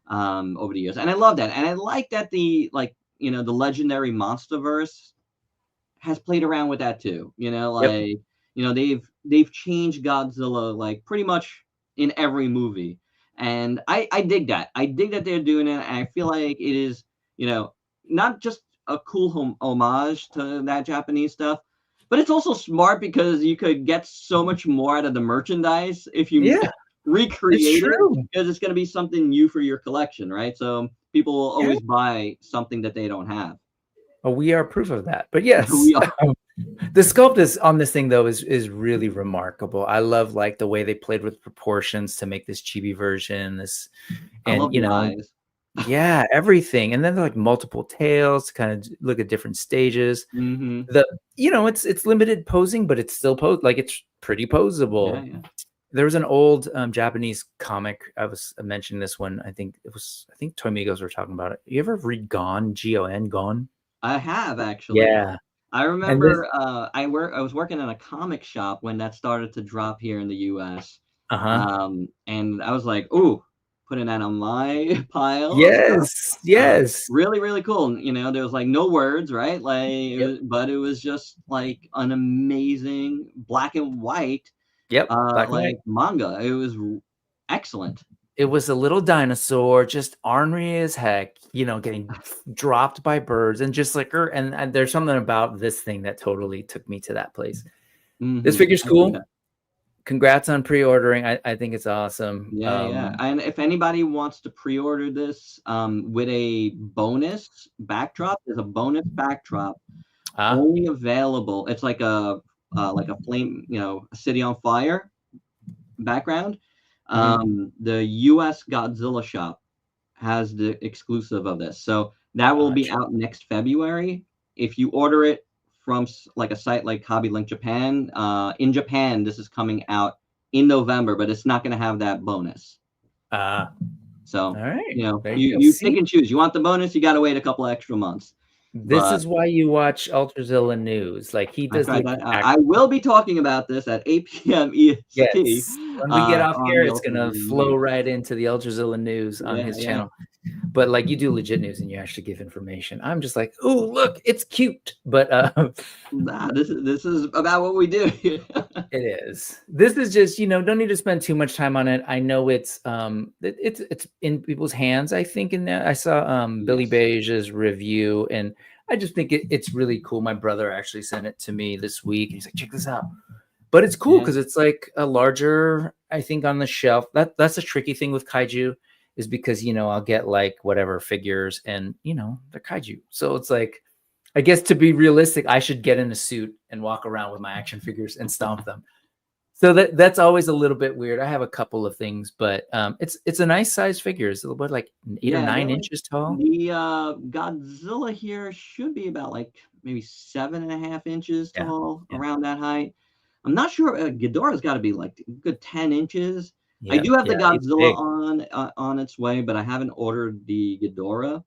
over the years, and I love that. And I like that the, like, you know, the legendary MonsterVerse has played around with that too. You know, like, you know, they've changed Godzilla like pretty much in every movie, and I dig that. I dig that they're doing it. And I feel like it is, you know, not just a cool homage to that Japanese stuff, but it's also smart because you could get so much more out of the merchandise if you recreate it, because it's going to be something new for your collection, right? So people will always buy something that they don't have. Oh, we are proof of that. But yes, the sculpt is on this thing though is really remarkable. I love like the way they played with proportions to make this chibi version. This, and you know, eyes. Yeah, everything. And then like multiple tails to kind of look at different stages. The, you know, it's limited posing, but it's still like it's pretty posable. There was an old Japanese comic. I was mentioning this one. I think Toy Migos were talking about it. You ever read Gone? Gon? Gone? I have, actually. Yeah. I remember I was working in a comic shop when that started to drop here in the US. And I was like, ooh, putting that on my pile. Yes. Really, really cool. You know, there was like no words, right? Like, but it was just like an amazing black and white like manga. It was excellent. It was a little dinosaur, just ornery as heck, you know, getting dropped by birds, and just like her. And there's something about this thing that totally took me to that place. This figure's cool. Congrats on pre-ordering. I think it's awesome. Yeah. And if anybody wants to pre-order this with a bonus backdrop, there's a bonus backdrop only available. It's like a flame, you know, a city on fire background. The US Godzilla shop has the exclusive of this, so that will be out next February. If you order it from like a site like Hobby Link Japan, in Japan this is coming out in November, but it's not going to have that bonus. So, all right, you know, you pick and choose. You want the bonus, you got to wait a couple extra months. This is why you watch Ultrazilla News. Like he does. I will be talking about this at 8 p.m. EST. Yes. When we get off here, it's gonna flow right into the Ultrazilla News on his channel. But like, you do legit news and you actually give information. I'm just like, oh, look, it's cute. But nah, this is about what we do. It is. This is just, you know, don't need to spend too much time on it. I know it's in people's hands. I think in that I saw Billy Beige's review, and I just think it's really cool. My brother actually sent it to me this week. He's like, check this out. But it's cool because it's like a larger, I think, on the shelf. That's a tricky thing with kaiju, is because, you know, I'll get like whatever figures and, you know, they're kaiju. So it's like, I guess to be realistic, I should get in a suit and walk around with my action figures and stomp them. So that's always a little bit weird. I have a couple of things, but it's a nice size figure. It's a little bit like 8 or 9 inches tall. The Godzilla here should be about like maybe 7.5 inches tall, around that height. I'm not sure. Ghidorah's got to be like a good 10 inches. I do have the Godzilla on its way, but I haven't ordered the Ghidorah.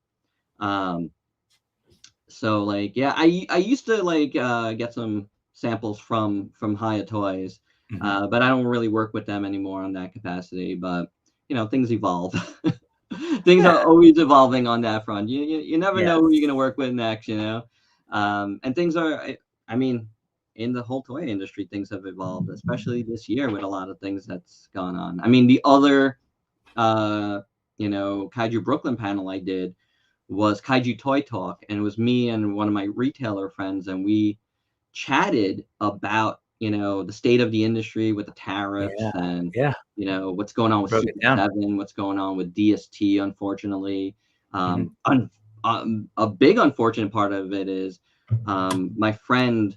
So like, yeah, I used to like get some samples from Hiya Toys, but I don't really work with them anymore on that capacity. But you know, things evolve. Things are always evolving on that front. You never know who you're gonna work with next, you know. And things are, I mean, in the whole toy industry, things have evolved, especially this year with a lot of things that's gone on. I mean, the other, you know, Kaiju Brooklyn panel I did was Kaiju Toy Talk, and it was me and one of my retailer friends, and we chatted about, you know, the state of the industry with the tariffs and you know what's going on with Super 7, what's going on with DST, unfortunately. A big unfortunate part of it is my friend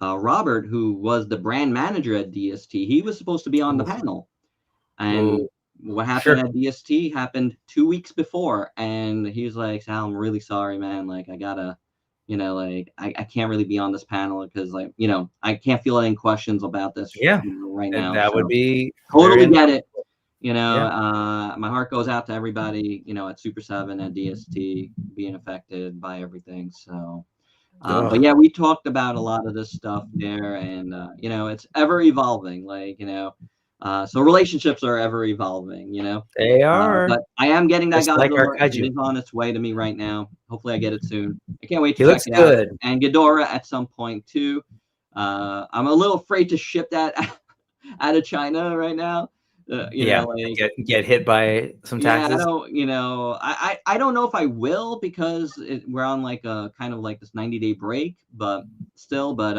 Robert, who was the brand manager at DST, he was supposed to be on the panel, and what happened at DST happened 2 weeks before, and he was like, Sal, I'm really sorry, man, like I gotta, you know, like I can't really be on this panel because, like, you know, I can't feel any questions about this right now. That would be totally get it. You know, my heart goes out to everybody, you know, at Super 7 and DST being affected by everything. So, but yeah, we talked about a lot of this stuff there, and you know, it's ever evolving. Like, you know, so relationships are ever evolving. You know, they are. But I am getting that Godzilla. Like it is on its way to me right now. Hopefully, I get it soon. I can't wait to check it out. And Ghidorah at some point too. I'm a little afraid to ship that out of China right now. You know, like get hit by some taxes. I don't, you know, I don't know if I will, because we're on like a kind of like this 90-day break, but still, but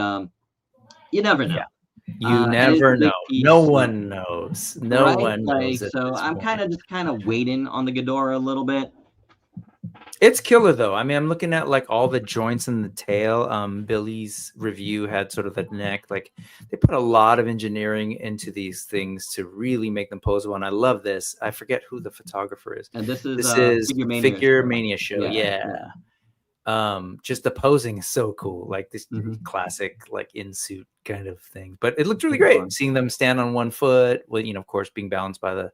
you never know. You never know. No one knows. No one knows. So I'm kind of waiting on the Ghidorah a little bit. It's killer though. I mean, I'm looking at like all the joints in the tail. Billy's review had sort of the neck. Like they put a lot of engineering into these things to really make them posable. And I love this. I forget who the photographer is. And this is Figure Mania show. Just the posing is so cool. Like this classic, like in suit kind of thing. But it looked really great. Seeing them stand on one foot, well, you know, of course, being balanced by the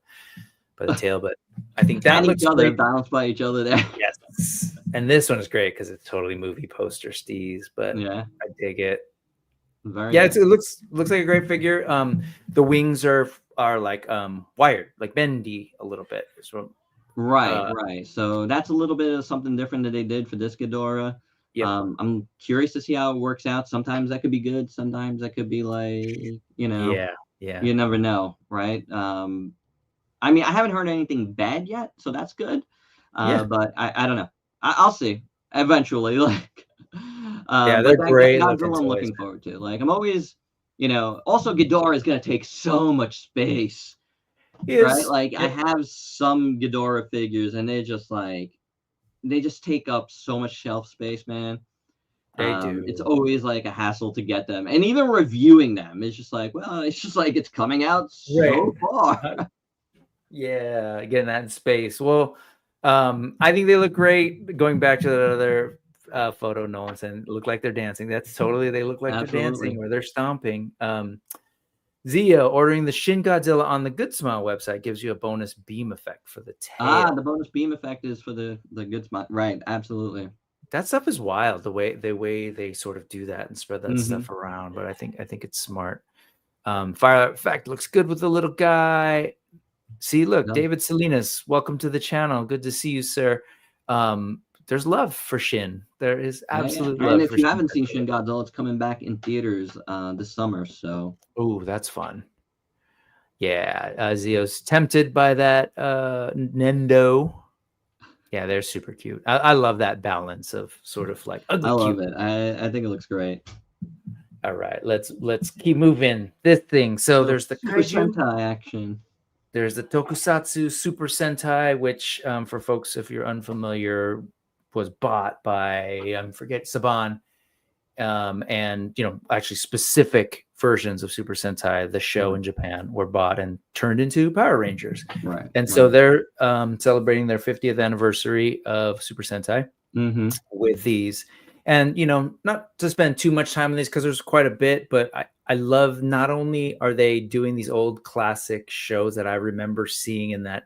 tail, but I think that looks great. Balanced by each other there. Yes, and this one is great because it's totally movie poster steez. But I dig it. It looks like a great figure. The wings are like wired, like bendy a little bit. So, right. So that's a little bit of something different that they did for this Ghidorah. I'm curious to see how it works out. Sometimes that could be good. Sometimes that could be like, you know, you never know, right? I mean, I haven't heard anything bad yet, so that's good. But I don't know. I'll see eventually. Like, they're great. That's what I'm looking forward to. Like, I'm always, you know. Also, Ghidorah is gonna take so much space, right? Like, I have some Ghidorah figures, and they just take up so much shelf space, man. They do. It's always like a hassle to get them, and even reviewing them is just like, well, it's just like it's coming out so far. Getting that in space. Well, I think they look great. Going back to the other photo Nolan said, look like they're dancing. That's totally, they look like they're dancing or they're stomping. Zia, ordering the Shin Godzilla on the Good Smile website gives you a bonus beam effect for the tail. The bonus beam effect is for the Good Smile. Right, absolutely. That stuff is wild, the way they sort of do that and spread that stuff around. But I think it's smart. Fire effect looks good with the little guy. See, look, David Salinas, welcome to the channel. Good to see you, sir. There's love for Shin. There is absolute love. And if you haven't seen Shin Godzilla, it's coming back in theaters this summer. So, that's fun. Yeah, Zio's tempted by that Nendo. Yeah, they're super cute. I love that balance of sort of like ugly. I love it. I think it looks great. All right, let's keep moving this thing. So there's the Super Sentai action. There's the Tokusatsu Super Sentai, which for folks, if you're unfamiliar, was bought by, I forget, Saban, and, you know, actually specific versions of Super Sentai, the show in Japan, were bought and turned into Power Rangers. Right. And so they're celebrating their 50th anniversary of Super Sentai with these. And, you know, not to spend too much time on this because there's quite a bit, but I love, not only are they doing these old classic shows that I remember seeing in that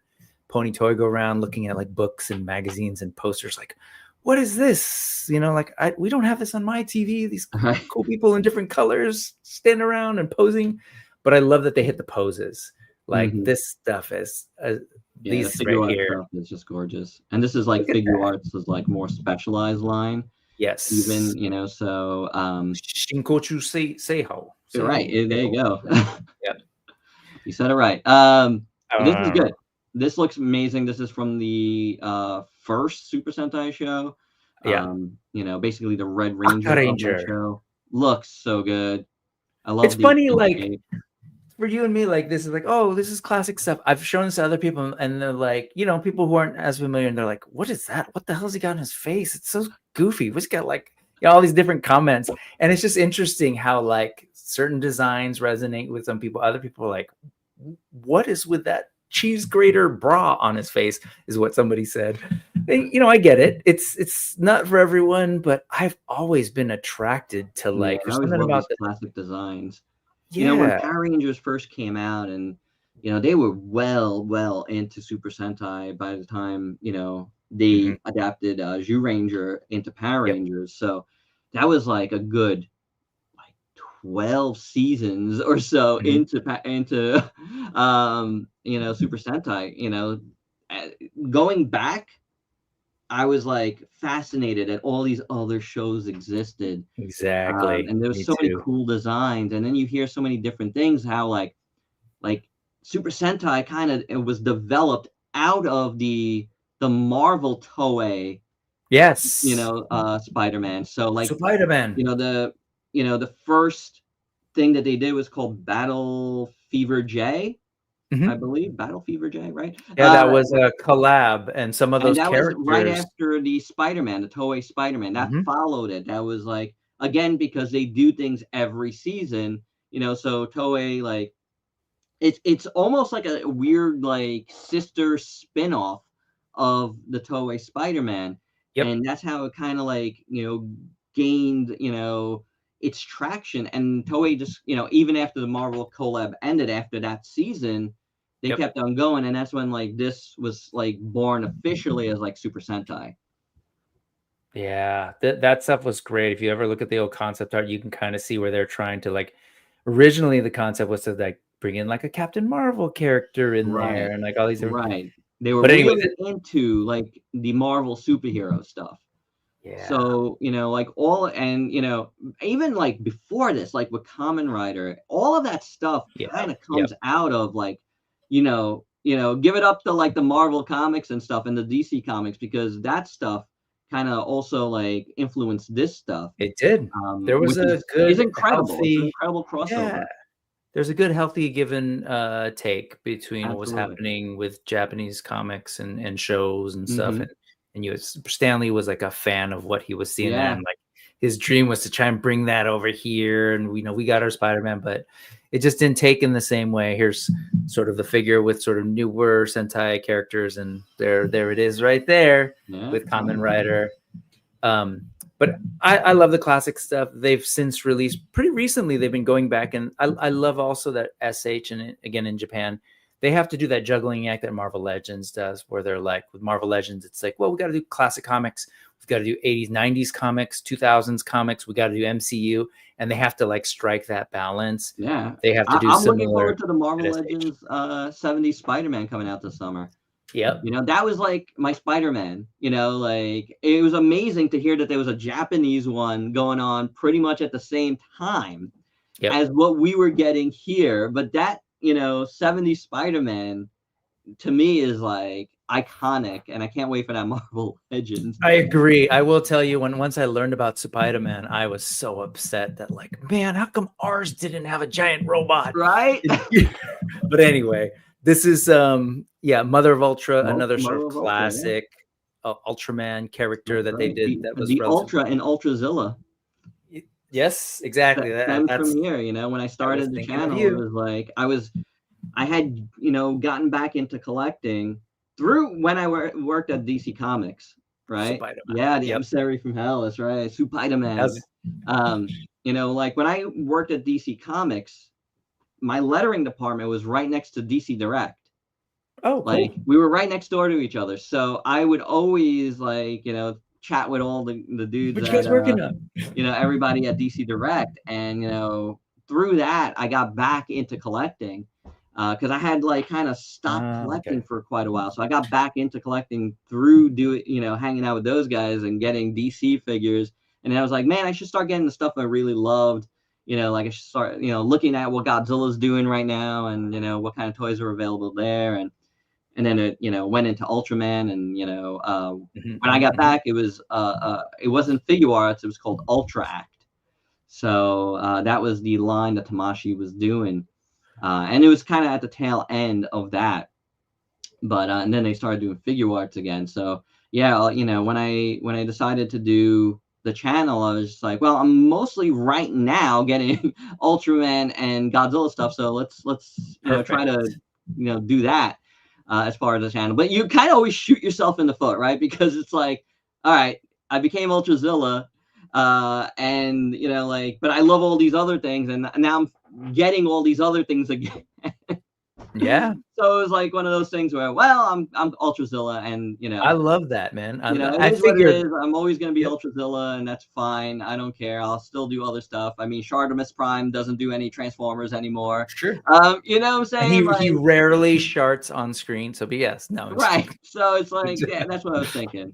Pony Toy Go Round, looking at like books and magazines and posters, like, what is this? You know, like, we don't have this on my TV. These cool people in different colors standing around and posing. But I love that they hit the poses. Like this stuff is these the figure right art here. stuff is just gorgeous. And this is like figure arts is like more specialized line. Yes. Even, you know, so Shinkochu Seiho. Right. There you go. Yep. You said it right. This is good. This looks amazing. This is from the first Super Sentai show. Yeah. You know, basically the Red Ranger of that show. Looks so good. I love it's funny, like, for you and me, like, this is like, oh, this is classic stuff. I've shown this to other people, and they're like, you know, people who aren't as familiar, and they're like, what is that? What the hell's he got on his face? It's so goofy. What's got, like, you know, all these different comments. And it's just interesting how, like, certain designs resonate with some people. Other people are like, what is with that cheese grater bra on his face, is what somebody said. And, you know, I get it. It's not for everyone, but I've always been attracted to, like, there's something about the classic designs. Yeah. You know, when Power Rangers first came out, and, you know, they were well into Super Sentai by the time, you know, they adapted Zyuranger into Power Rangers. So that was like a good 12 seasons or so into you know, Super Sentai. You know, going back, I was like fascinated that all these other shows existed. Exactly. And there was so many cool designs, and then you hear so many different things, how like Super Sentai kind of, it was developed out of the Marvel Toei. Yes. You know, Spider-Man. So like Spider-Man. You know, the first thing that they did was called Battle Fever J. I believe Battle Fever J, right? Yeah, that was a collab, and some of those characters. Was right after the Spider-Man, the Toei Spider-Man. That followed it. That was like, again, because they do things every season, you know. So Toei, like, it's almost like a weird, like, sister spin-off of the Toei Spider-Man, and that's how it kind of, like, you know, gained, you know, its traction. And Toei just, you know, even after the Marvel collab ended after that season, they kept on going, and that's when, like, this was, like, born officially as, like, Super Sentai. Yeah, that stuff was great. If you ever look at the old concept art, you can kind of see where they're trying to, like, originally the concept was to, like, bring in, like, a Captain Marvel character in there, and, like, all these different... They were really into, like, the Marvel superhero stuff. Yeah. So, you know, like, all, and, you know, even, like, before this, like, with Kamen Rider, all of that stuff kind of comes out of, like, you know, give it up to, like, the Marvel comics and stuff, and the DC comics, because that stuff kind of also, like, influenced this stuff. It did. There was a good, incredible. Healthy, it's an incredible crossover. Yeah. There's a good, healthy, given take between what was happening with Japanese comics and shows and stuff. And you, Stanley was like a fan of what he was seeing there, and like his dream was to try and bring that over here. And we got our Spider-Man, but it just didn't take in the same way. Here's sort of the figure with sort of newer Sentai characters, and there it is right there with Kamen Rider. But I love the classic stuff. They've since released pretty recently. They've been going back, and I love also that SH, and again in Japan, they have to do that juggling act that Marvel Legends does, where they're like, with Marvel Legends, it's like, well, we got to do classic comics, we've got to do 80s, 90s comics, 2000s comics, we got to do MCU, and they have to, like, strike that balance. Yeah, they have to do. I'm looking forward to the Marvel Legends 70s Spider-Man coming out this summer. Yep. You know, that was like my Spider-Man, you know, like, it was amazing to hear that there was a Japanese one going on pretty much at the same time as what we were getting here. But that, you know, 70s Spider-Man to me is like iconic, and I can't wait for that Marvel Legends. I agree. I will tell you, once I learned about Spider-Man, I was so upset that, like, man, how come ours didn't have a giant robot? Right? But anyway, this is Mother of Ultra, another sort of classic Ultraman character that they did. That was the Ultra in Ultrazilla. Yes, exactly. That stems That's from here. You know, when I I was started the thinking of channel, it you. was like I had, you know, gotten back into collecting through when I worked at DC Comics, right? Spider-Man. Yeah, the Yep. emissary from hell. That's right, Spider-Man. How's You know, like when I worked at DC Comics, my lettering department was right next to DC Direct. Oh, cool. Like we were right next door to each other, so I would always like, you know, chat with all the dudes What you that guys working on? you know, everybody at DC Direct, and you know, through that I got back into collecting because I had like kind of stopped Okay. collecting for quite a while. So I got back into collecting through you know, hanging out with those guys and getting DC figures. And I was like, man, I should start getting the stuff I really loved. You know, like I should start, you know, looking at what Godzilla's doing right now, and you know what kind of toys are available there, and then it, you know, went into Ultraman, and you know, when I got back, it wasn't Figure Arts, it was called Ultra Act. So that was the line that Tamashi was doing, and it was kind of at the tail end of that. But and then they started doing Figure Arts again. So yeah, you know, when I decided to do the channel, I was just like, well, I'm mostly right now getting Ultraman and Godzilla stuff. So let's you know, try to, you know, do that as far as the channel. But you kind of always shoot yourself in the foot, right? Because it's like, all right, I became Ultrazilla, and you know, like, but I love all these other things, and now I'm getting all these other things again. Yeah. So it was like one of those things where, well, I'm Ultrazilla, and you I know, love that, man. you know, it I is what it figured. is. I'm always going to be Yep. Ultrazilla, and that's fine. I don't care. I'll still do other stuff. I mean, Shartimus Prime doesn't do any Transformers anymore. Sure. You know what I'm saying? And Like, he rarely sharts on screen. So, but yes, no. right. So it's like, yeah, that's what I was thinking.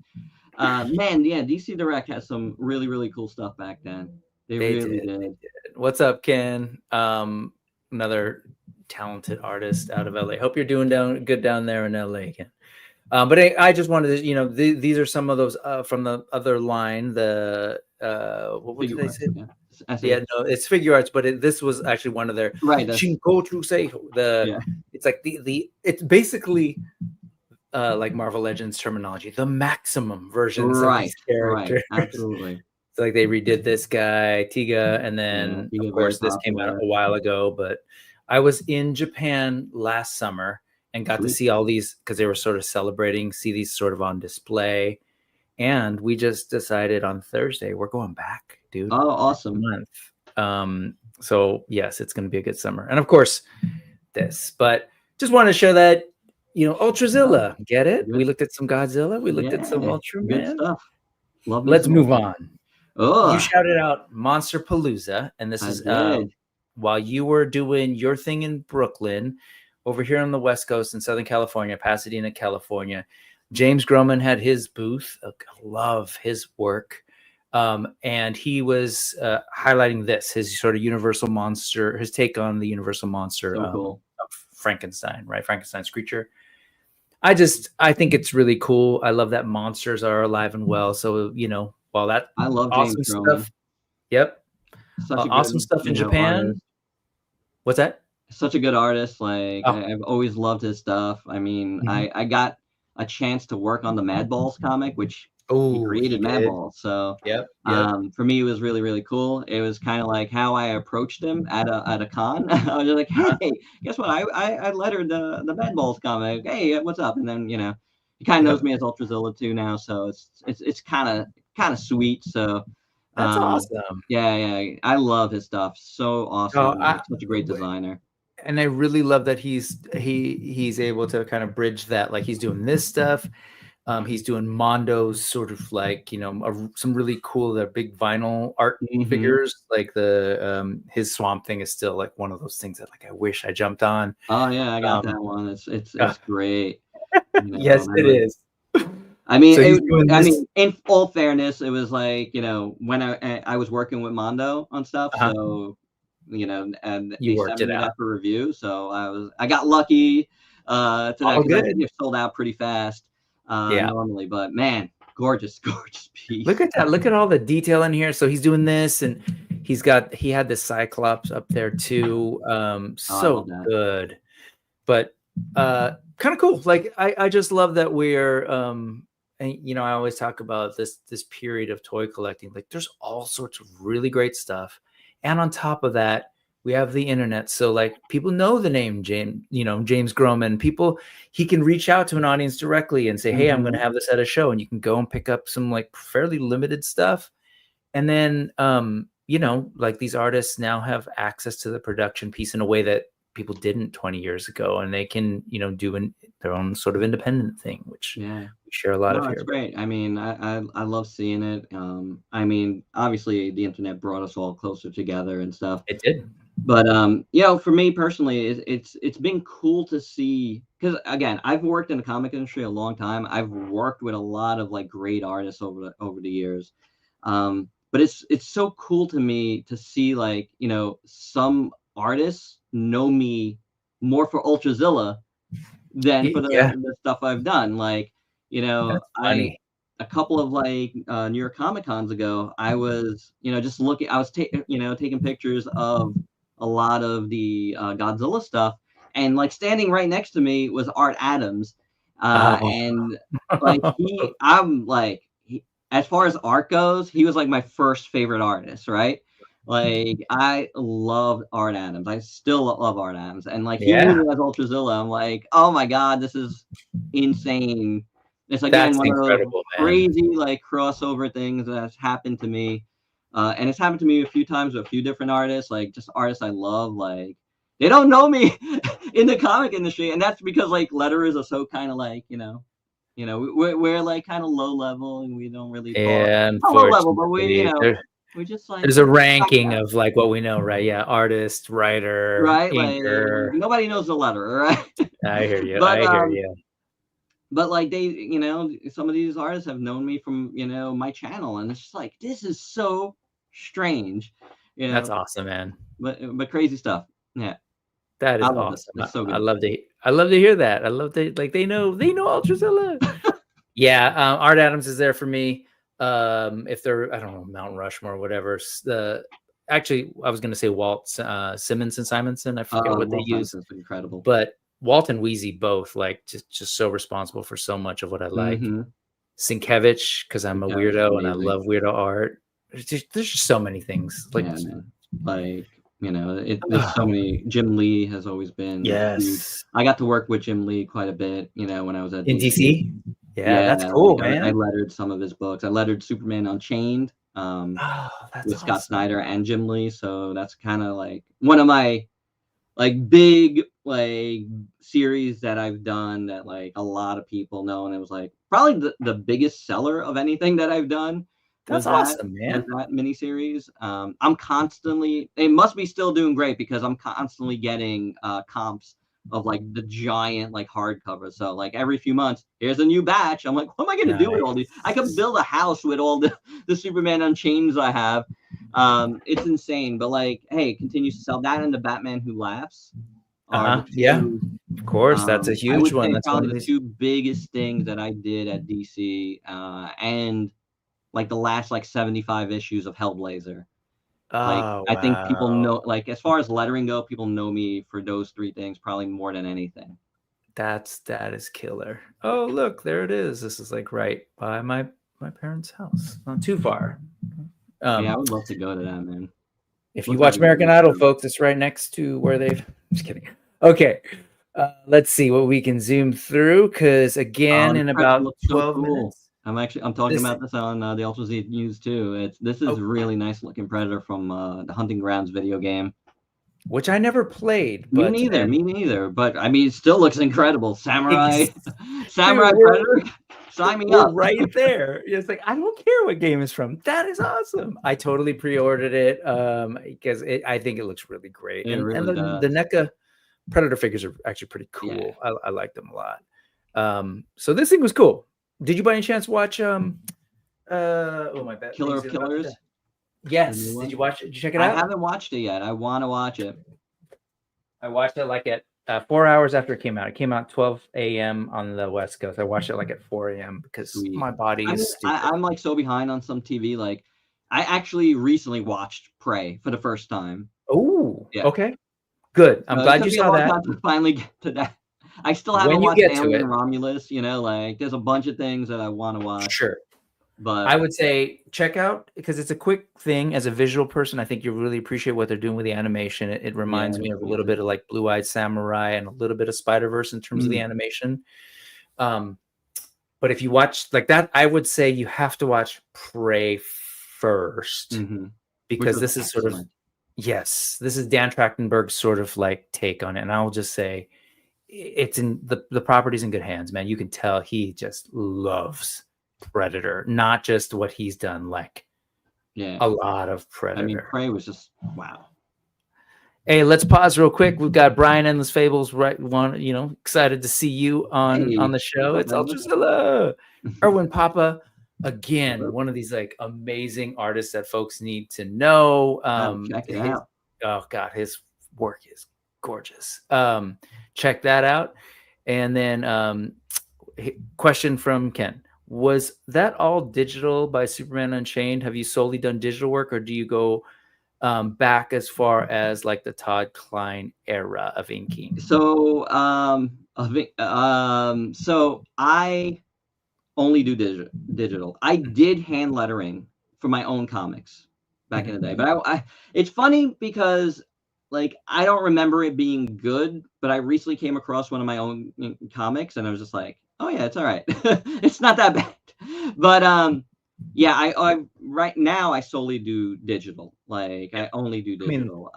Man, yeah, DC Direct has some really, really cool stuff back then. They really did. What's up, Ken? Another talented artist out of LA. Hope you're doing good down there in LA, Ken. But I just wanted to, you know, these are some of those from the other line. The what did they say? Yeah, no, it's Figure Arts, but this was actually one of their right. Shinkochu Seiho. It's like it's basically like Marvel Legends terminology, the maximum versions of these characters. Right, absolutely. So like they redid this guy, Tiga, and then Tiga, of course this came out a while ago. But I was in Japan last summer and got to see all these because they were sort of celebrating, see these sort of on display. And we just decided on Thursday we're going back, dude. Oh, awesome. Month. So yes, it's going to be a good summer. And of course this, but just want to show that, you know, Ultrazilla, get it? We looked at some Godzilla. We looked at some Ultraman. Good stuff. Let's move on. Oh, you shouted out Monster Palooza, and this is while you were doing your thing in Brooklyn, over here on the West Coast in Southern California, Pasadena, California. James Groman had his booth. I love his work. And he was highlighting his sort of Universal Monster, his take on the Universal Monster of Frankenstein, right? Frankenstein's creature. I think it's really cool. I love that monsters are alive and well. So, you know, while that I love awesome James stuff. Groman. Yep. Such a awesome good, stuff in Japan. Artist. What's that? Such a good artist. Like I've always loved his stuff. I mean, I got a chance to work on the Madballs comic, which he created Madballs. So for me, it was really, really cool. It was kind of like how I approached him at a con. I was just like, hey, guess what? I lettered the Madballs comic. Hey, what's up? And then, you know, he kind of knows me as Ultrazilla too now. So it's kind of sweet. So that's awesome. Yeah. I love his stuff. So awesome. Such a great designer. And I really love that he's able to kind of bridge that. Like he's doing this stuff. He's doing Mondo's sort of like, you know, some really cool, the big vinyl art figures. Like his Swamp Thing is still like one of those things that like I wish I jumped on. Oh yeah, I got that one. It's great. You know, yes, it is. I mean, in all fairness, it was like, you know, when I was working with Mondo on stuff, so you know, and they sent me that for review. So I got lucky to that because I think it sold out pretty fast normally. But man, gorgeous piece. Look at that! Look at all the detail in here. So he's doing this, and he had the Cyclops up there too. So good, but kind of cool. Like I just love that we're and you know, I always talk about this period of toy collecting. Like, there's all sorts of really great stuff, and on top of that, we have the internet. So like, people know the name James Groman. People, he can reach out to an audience directly and say, hey, I'm going to have this at a show, and you can go and pick up some like fairly limited stuff. And then you know, like, these artists now have access to the production piece in a way that people didn't 20 years ago, and they can, you know, do their own sort of independent thing, which we share a lot of here. That's great. I mean, I love seeing it. I mean, obviously the internet brought us all closer together and stuff. It did. But you know, for me personally, it's been cool to see, because again, I've worked in the comic industry a long time. I've worked with a lot of like great artists over the years. But it's so cool to me to see, like, you know, some artists know me more for Ultrazilla than for the stuff I've done. Like, you know, a couple of like New York Comic Cons ago, I was, you know, just looking, I was taking pictures of a lot of the Godzilla stuff, and like standing right next to me was Art Adams, and like as far as art goes, he was like my first favorite artist, right? Like, I loved Art Adams. I still love Art Adams. And like, he knew me as Ultrazilla. I'm like, oh my God, this is insane. It's again one of those crazy like crossover things that's happened to me. And it's happened to me a few times with a few different artists, like just artists I love. Like, they don't know me in the comic industry. And that's because like letterers are so kind of like, you know, we're like kind of low level, and we don't really talk low level, but we, you know, we just like, there's a ranking of like what we know, right? Yeah, artist, writer, right? Inker. Like, nobody knows the letterer, right? I hear you. But, I hear you. But like, they, you know, some of these artists have known me from, you know, my channel, and it's just like, this is so strange. You know? That's awesome, man. But crazy stuff. Yeah. That is awesome. It's so good. I love to hear that. I love that, like, they know Ultrazilla. Yeah, Art Adams is there for me. If they're, I don't know, Mount Rushmore or whatever. Actually, I was going to say Walt Simmons and Simonson. I forget what they use. Incredible. But Walt and Wheezy both, like, just so responsible for so much of what I like. Sienkiewicz, because I'm a weirdo and I love weirdo art. There's just so many things. Like, man. Like, you know, there's so many. Jim Lee has always been huge. I got to work with Jim Lee quite a bit, you know, when I was at DC. Yeah, that's cool, man. I lettered some of his books. I lettered Superman Unchained with Scott Snyder and Jim Lee. So that's kind of like one of my like big like series that I've done that like a lot of people know. And it was like probably the biggest seller of anything that I've done. That's awesome, man. That miniseries. I'm constantly, it must be still doing great because I'm constantly getting comps of like the giant like hardcover. So like every few months, here's a new batch. I'm like, what am I going to do with all these? I could build a house with all the Superman Unchained I have. It's insane. But like, hey, it continues to sell. That and the Batman Who Laughs. Yeah, of course. That's a huge one. That's probably the two biggest things that I did at DC. And like the last like 75 issues of Hellblazer. Like, I think people know, like, as far as lettering go, people know me for those three things probably more than anything. That is killer. Oh, look, there it is. This is like right by my parents' house. Not too far. Yeah, I would love to go to that, man. If you watch American Idol, folks, it's right next to where they've. Just kidding. Okay, let's see what we can zoom through, because again, in about 12 minutes. I'm talking about this on the Ultrazilla News too. This is a really nice looking Predator from the Hunting Grounds video game, which I never played. But, me neither. But I mean, it still looks incredible. Samurai Predator. Sign me up. Right there. It's like, I don't care what game it's from. That is awesome. I totally pre-ordered it because I think it looks really great. The NECA Predator figures are actually pretty cool. Yeah. I like them a lot. So this thing was cool. Did you by any chance watch oh my bad, Killer of Killers? Yes. Did you watch it? Did you check it out? I haven't watched it yet. I want to watch it. I watched it like at 4 hours after it came out. It came out 12 a.m. on the West Coast. I watched it like at 4 a.m. because my body is stupid. I'm like so behind on some TV. Like, I actually recently watched Prey for the first time. Oh, yeah. Okay. Good. I'm glad you saw that. To finally get to that. I still haven't When you watched get to Alien it, Romulus. You know, like there's a bunch of things that I want to watch. sure. But I would say check out, because it's a quick thing. As a visual person, I think you really appreciate what they're doing with the animation. It reminds me of a little bit of like Blue-Eyed Samurai and a little bit of Spider-Verse in terms of the animation. But if you watch like that, I would say you have to watch Prey first, because this is sort of, yes, this is Dan Trachtenberg's sort of like take on it. And I'll just say it's in the property's in good hands, man. You can tell he just loves Predator, not just what he's done, like a lot of Predator. I mean, Prey was just wow. Hey, let's pause real quick. We've got Brian Endless Fables, right? One, excited to see you on the show. It's Ultrazilla. Erwin Papa, again, one of these like amazing artists that folks need to know. Check it out. Oh God, his work is gorgeous. Check that out. And then question from Ken. Was that all digital by Superman Unchained? Have you solely done digital work, or do you go back as far as like the Todd Klein era of inking? So so I only do digital. I did hand lettering for my own comics back in the day, but I it's funny because like I don't remember it being good, but I recently came across one of my own comics and I was just like, oh yeah, it's all right. It's not that bad. But yeah, I right now I solely do digital. Like I only do digital.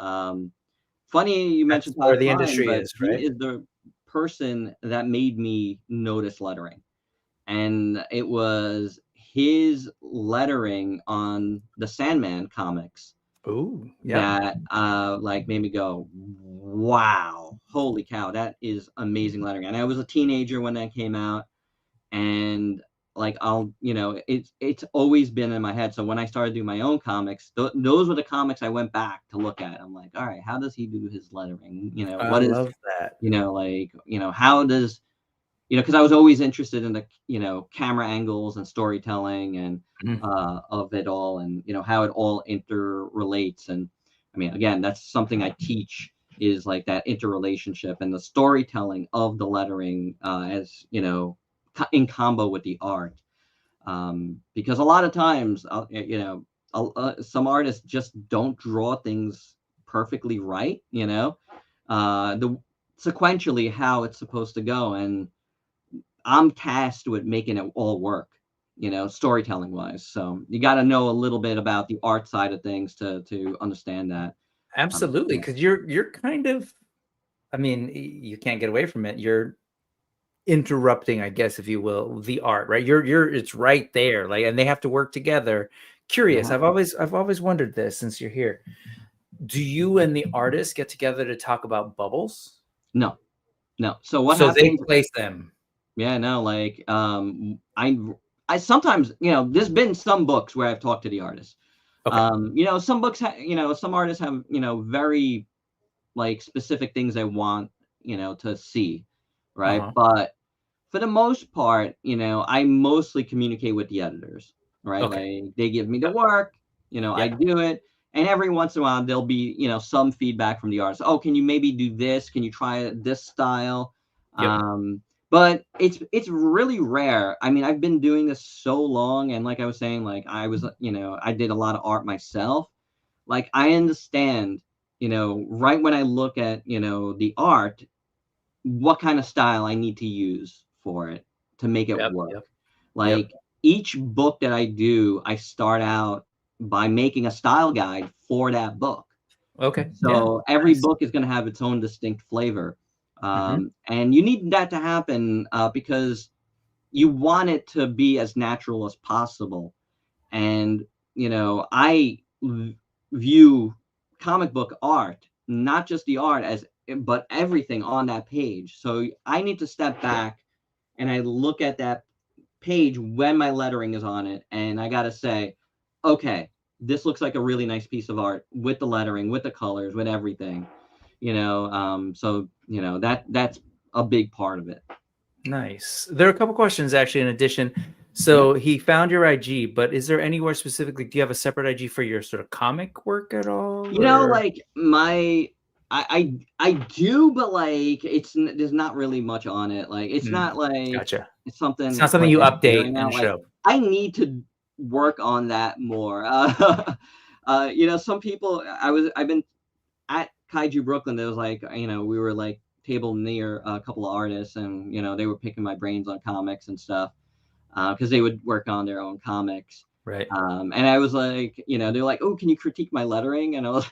Funny you mentioned where the Klein, industry but is, right? he is the person that made me notice lettering. And it was his lettering on the Sandman comics. Ooh, yeah. That like made me go, wow, holy cow, that is amazing lettering. And I was a teenager when that came out, and like it's always been in my head. So when I started doing my own comics, those were the comics I went back to look at. I'm like, all right, how does he do his lettering? I love that. How does because I was always interested in the camera angles and storytelling and of it all, and how it all interrelates. And I mean, again, that's something I teach, is like that interrelationship and the storytelling of the lettering as in combo with the art, because a lot of times some artists just don't draw things perfectly right, the sequentially how it's supposed to go, and I'm tasked with making it all work, storytelling wise. So you got to know a little bit about the art side of things to understand that. Absolutely, because you're kind of, I mean, you can't get away from it. You're interrupting, I guess, if you will, the art, right? It's right there, like, and they have to work together. Curious, I've always wondered this since you're here. Do you and the artist get together to talk about bubbles? No. So what So happens? they place them. Yeah, no, like I sometimes, there's been some books where I've talked to the artist. Okay. Some books, some artists have, very like specific things they want, to see, right? But for the most part, I mostly communicate with the editors, right? Okay. Like they give me the work, I do it. And every once in a while there'll be, some feedback from the artist. Oh, can you maybe do this? Can you try this style? But it's really rare. I mean, I've been doing this so long, and like I was saying, like I was, I did a lot of art myself. Like I understand, right when I look at, the art, what kind of style I need to use for it to make it work. Like each book that I do, I start out by making a style guide for that book. Okay. So every book is going to have its own distinct flavor. And you need that to happen because you want it to be as natural as possible. And, I view comic book art, not just the art but everything on that page. So I need to step back and I look at that page when my lettering is on it. And I got to say, okay, this looks like a really nice piece of art with the lettering, with the colors, with everything. So that's a big part of it. Nice. There are a couple questions actually in addition. So he found your IG, but is there anywhere specifically, do you have a separate IG for your sort of comic work at all? Like I do, but like there's not really much on it. Like it's not like Gotcha. it's something. It's not something you update and like, show. I need to work on that more. You know, some people. I've been at Kaiju Brooklyn. There was like, you know, we were like table near a couple of artists, and you know they were picking my brains on comics and stuff because they would work on their own comics. Right. And I was like, you know, they're like, oh, can you critique my lettering? And I was,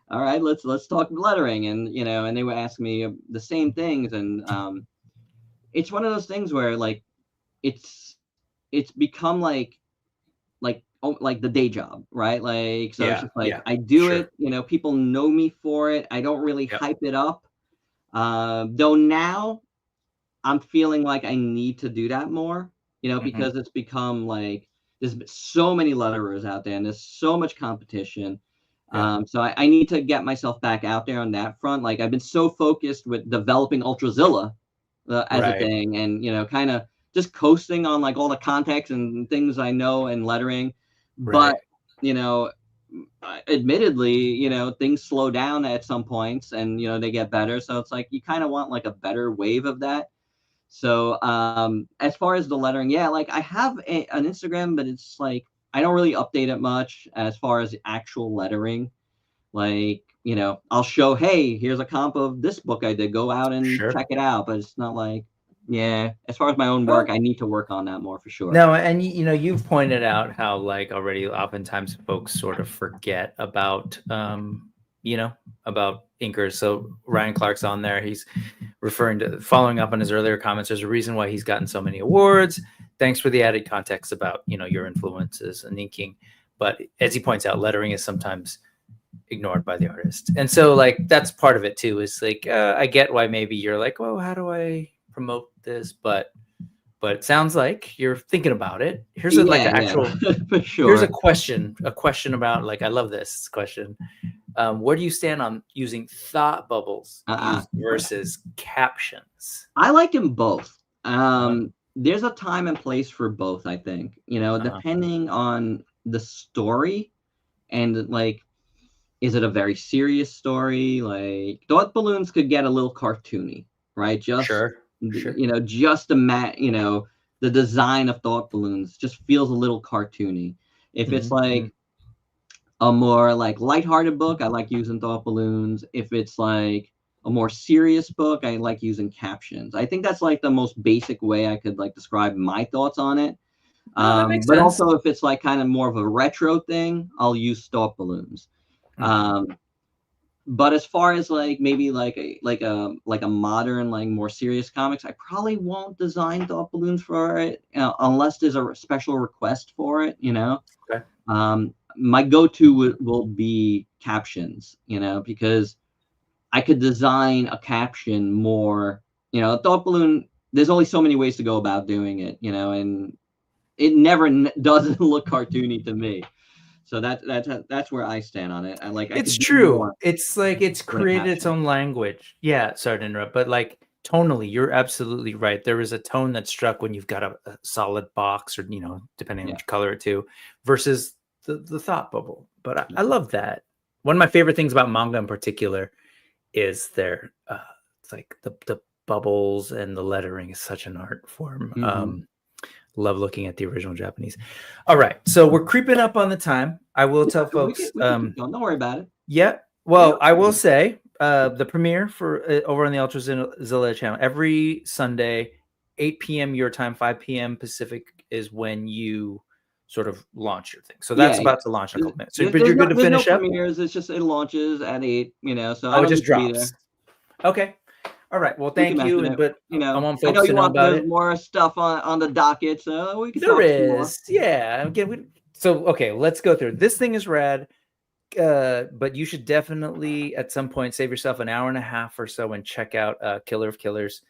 all right, let's talk lettering. And you know, and they would ask me the same things, and it's one of those things where like it's become like like the day job, right? Like so it's just like I do it, you know, people know me for it. I don't really hype it up. Though now I'm feeling like I need to do that more, you know, because it's become like there's so many letterers out there and there's so much competition. So I need to get myself back out there on that front. Like I've been so focused with developing Ultrazilla as a thing, and you know, kind of just coasting on like all the context and things I know and lettering. But you know, admittedly, you know, things slow down at some points, and you know they get better. So it's like you kind of want like a better wave of that. So as far as the lettering, yeah, like I have an Instagram, but it's like I don't really update it much as far as actual lettering. Like, you know, I'll show, hey, here's a comp of this book I did. Go out and check it out. But it's not like, yeah, as far as my own work, I need to work on that more for sure. No, and you know, you've pointed out how like already oftentimes folks sort of forget about you know, about inkers. So Ryan Clark's on there. He's referring to, following up on his earlier comments, there's a reason why he's gotten so many awards. Thanks for the added context about, you know, your influences and inking. But as he points out, lettering is sometimes ignored by the artist. And so like, that's part of it too, is like, I get why maybe you're like, well, how do I promote this? But it sounds like you're thinking about it. Here's a, like an actual, for sure. Here's a question about like, I love this question. Where do you stand on using thought bubbles versus captions? I like them both. There's a time and place for both, I think, you know, depending on the story and like, is it a very serious story? Like thought balloons could get a little cartoony, right? Just, you know, just you know, the design of thought balloons just feels a little cartoony. If it's like a more like lighthearted book, I like using thought balloons. If it's like a more serious book, I like using captions. I think that's like the most basic way I could like describe my thoughts on it. But also if it's like kind of more of a retro thing, I'll use thought balloons. But as far as like maybe like a modern, like more serious comics, I probably won't design thought balloons for it, you know, unless there's a special request for it, you know. My go-to will be captions, you know, because I could design a caption more, you know, a thought balloon, there's only so many ways to go about doing it, you know, and it never doesn't look cartoony to me. So that's where I stand on it. It's true. It's like it's created its own language. Yeah, sorry to interrupt, but like tonally, you're absolutely right. There is a tone that's struck when you've got a solid box, or you know, depending on which color it to, versus the thought bubble. But I love that. One of my favorite things about manga in particular is their it's like the bubbles and the lettering is such an art form. Love looking at the original Japanese. All right, so we're creeping up on the time. I will tell folks. Don't worry about it. Yeah. Well, I will say the premiere for over on the Ultrazilla channel every Sunday, 8 p.m. your time, 5 p.m. Pacific is when you sort of launch your thing. So that's about to launch in a couple minutes. So, but you're good to finish up. Premieres. It's just it launches at 8. You know, so it just drops. Okay. All right. Well, thank you. But you know, I want folks to know about it. More stuff on the docket, so we can. There is, yeah. Again, so okay, let's go through. This thing is rad, but you should definitely at some point save yourself an hour and a half or so and check out Killer of Killers,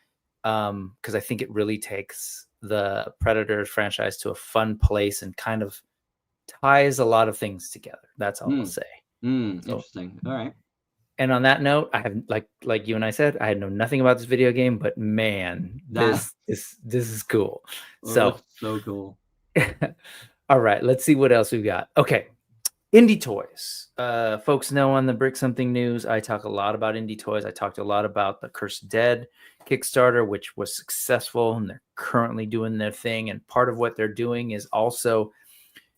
because I think it really takes the Predator franchise to a fun place and kind of ties a lot of things together. That's all I'll say. Interesting. All right. And on that note, I have like you and I said, I had known nothing about this video game, but man, this is cool. So cool. All right, let's see what else we've got. Okay, Indie toys. Folks know on the Brick Something News, I talk a lot about indie toys. I talked a lot about the Cursed Dead Kickstarter, which was successful, and they're currently doing their thing. And part of what they're doing is also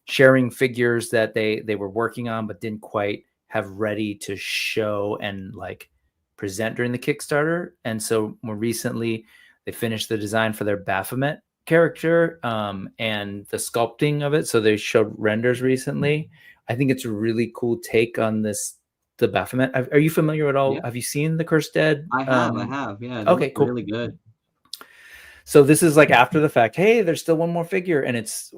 sharing figures that they were working on but didn't quite have ready to show and like present during the Kickstarter. And so more recently, they finished the design for their Baphomet character and the sculpting of it. So they showed renders recently. I think it's a really cool take on this, the Baphomet. Are you familiar at all? Yeah. Have you seen the Cursed Dead? I have. Yeah. Okay, cool. Really good. So this is like after the fact. Hey, there's still one more figure, and it's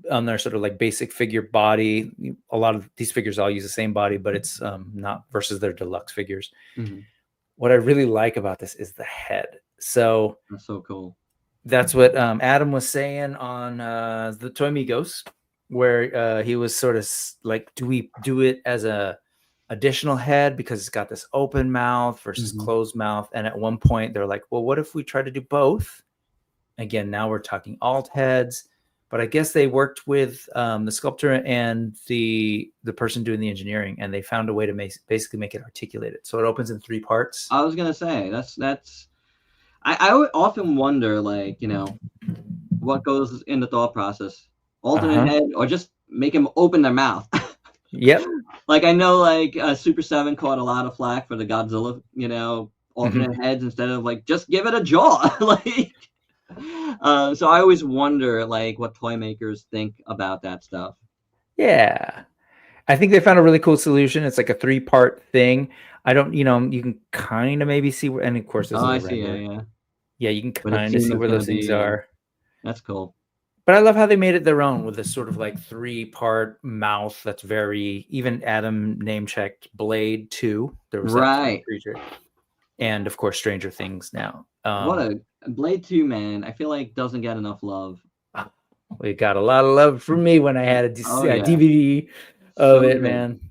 on their sort of like basic figure body. A lot of these figures all use the same body, but it's not versus their deluxe figures. Mm-hmm. What I really like about this is the head. So that's so cool. That's what Adam was saying on the toymigos, where he was sort of like, do we do it as a additional head because it's got this open mouth versus closed mouth? And at one point they're like, well, what if we try to do both? Again, now we're talking alt heads, but I guess they worked with the sculptor and the person doing the engineering, and they found a way to basically make it articulated. So it opens in 3 parts. I was gonna say that's. I would often wonder, like, you know, what goes in the thought process, alternate head, or just make them open their mouth. Yep. Like I know, like Super 7 caught a lot of flack for the Godzilla, you know, alternate heads instead of like just give it a jaw. Like, so I always wonder, like, what toy makers think about that stuff. Yeah, I think they found a really cool solution. It's like a 3-part thing. I don't, you know, you can kind of maybe see where, and of course, I see. Yeah, you can kind of see where those things are. That's cool. But I love how they made it their own with this sort of like 3-part mouth that's very, even Adam name checked Blade 2. There was that creature. And of course, Stranger Things now. What a Blade 2, man. I feel like doesn't get enough love. We got a lot of love from me when I had a DVD of it, man.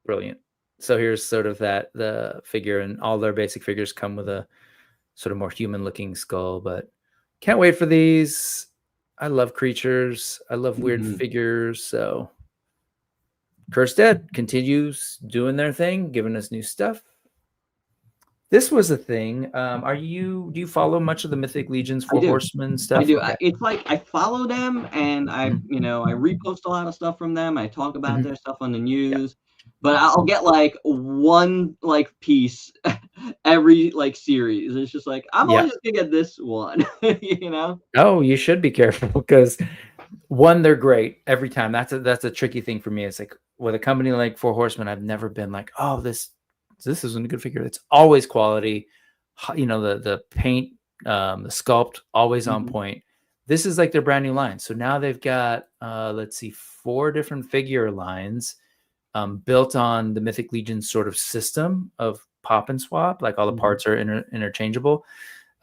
Brilliant. So here's sort of the figure, and all their basic figures come with a sort of more human looking skull, but can't wait for these. I love creatures. I love weird figures. So Cursed Dead continues doing their thing, giving us new stuff. This was a thing. Do you follow much of the Mythic Legions, Four Horsemen stuff? I do. Okay. It's like I follow them, and I repost a lot of stuff from them. I talk about their stuff on the news. Yeah. But I'll get like one like piece every like series. It's just like I'm only just gonna get this one, you know. Oh, you should be careful because one, they're great every time. That's a tricky thing for me. It's like with a company like Four Horsemen, I've never been like, oh, this isn't a good figure. It's always quality. You know, the paint, the sculpt, always on point. This is like their brand new line. So now they've got 4 different figure lines. Built on the Mythic Legion sort of system of pop and swap, like all the parts are interchangeable.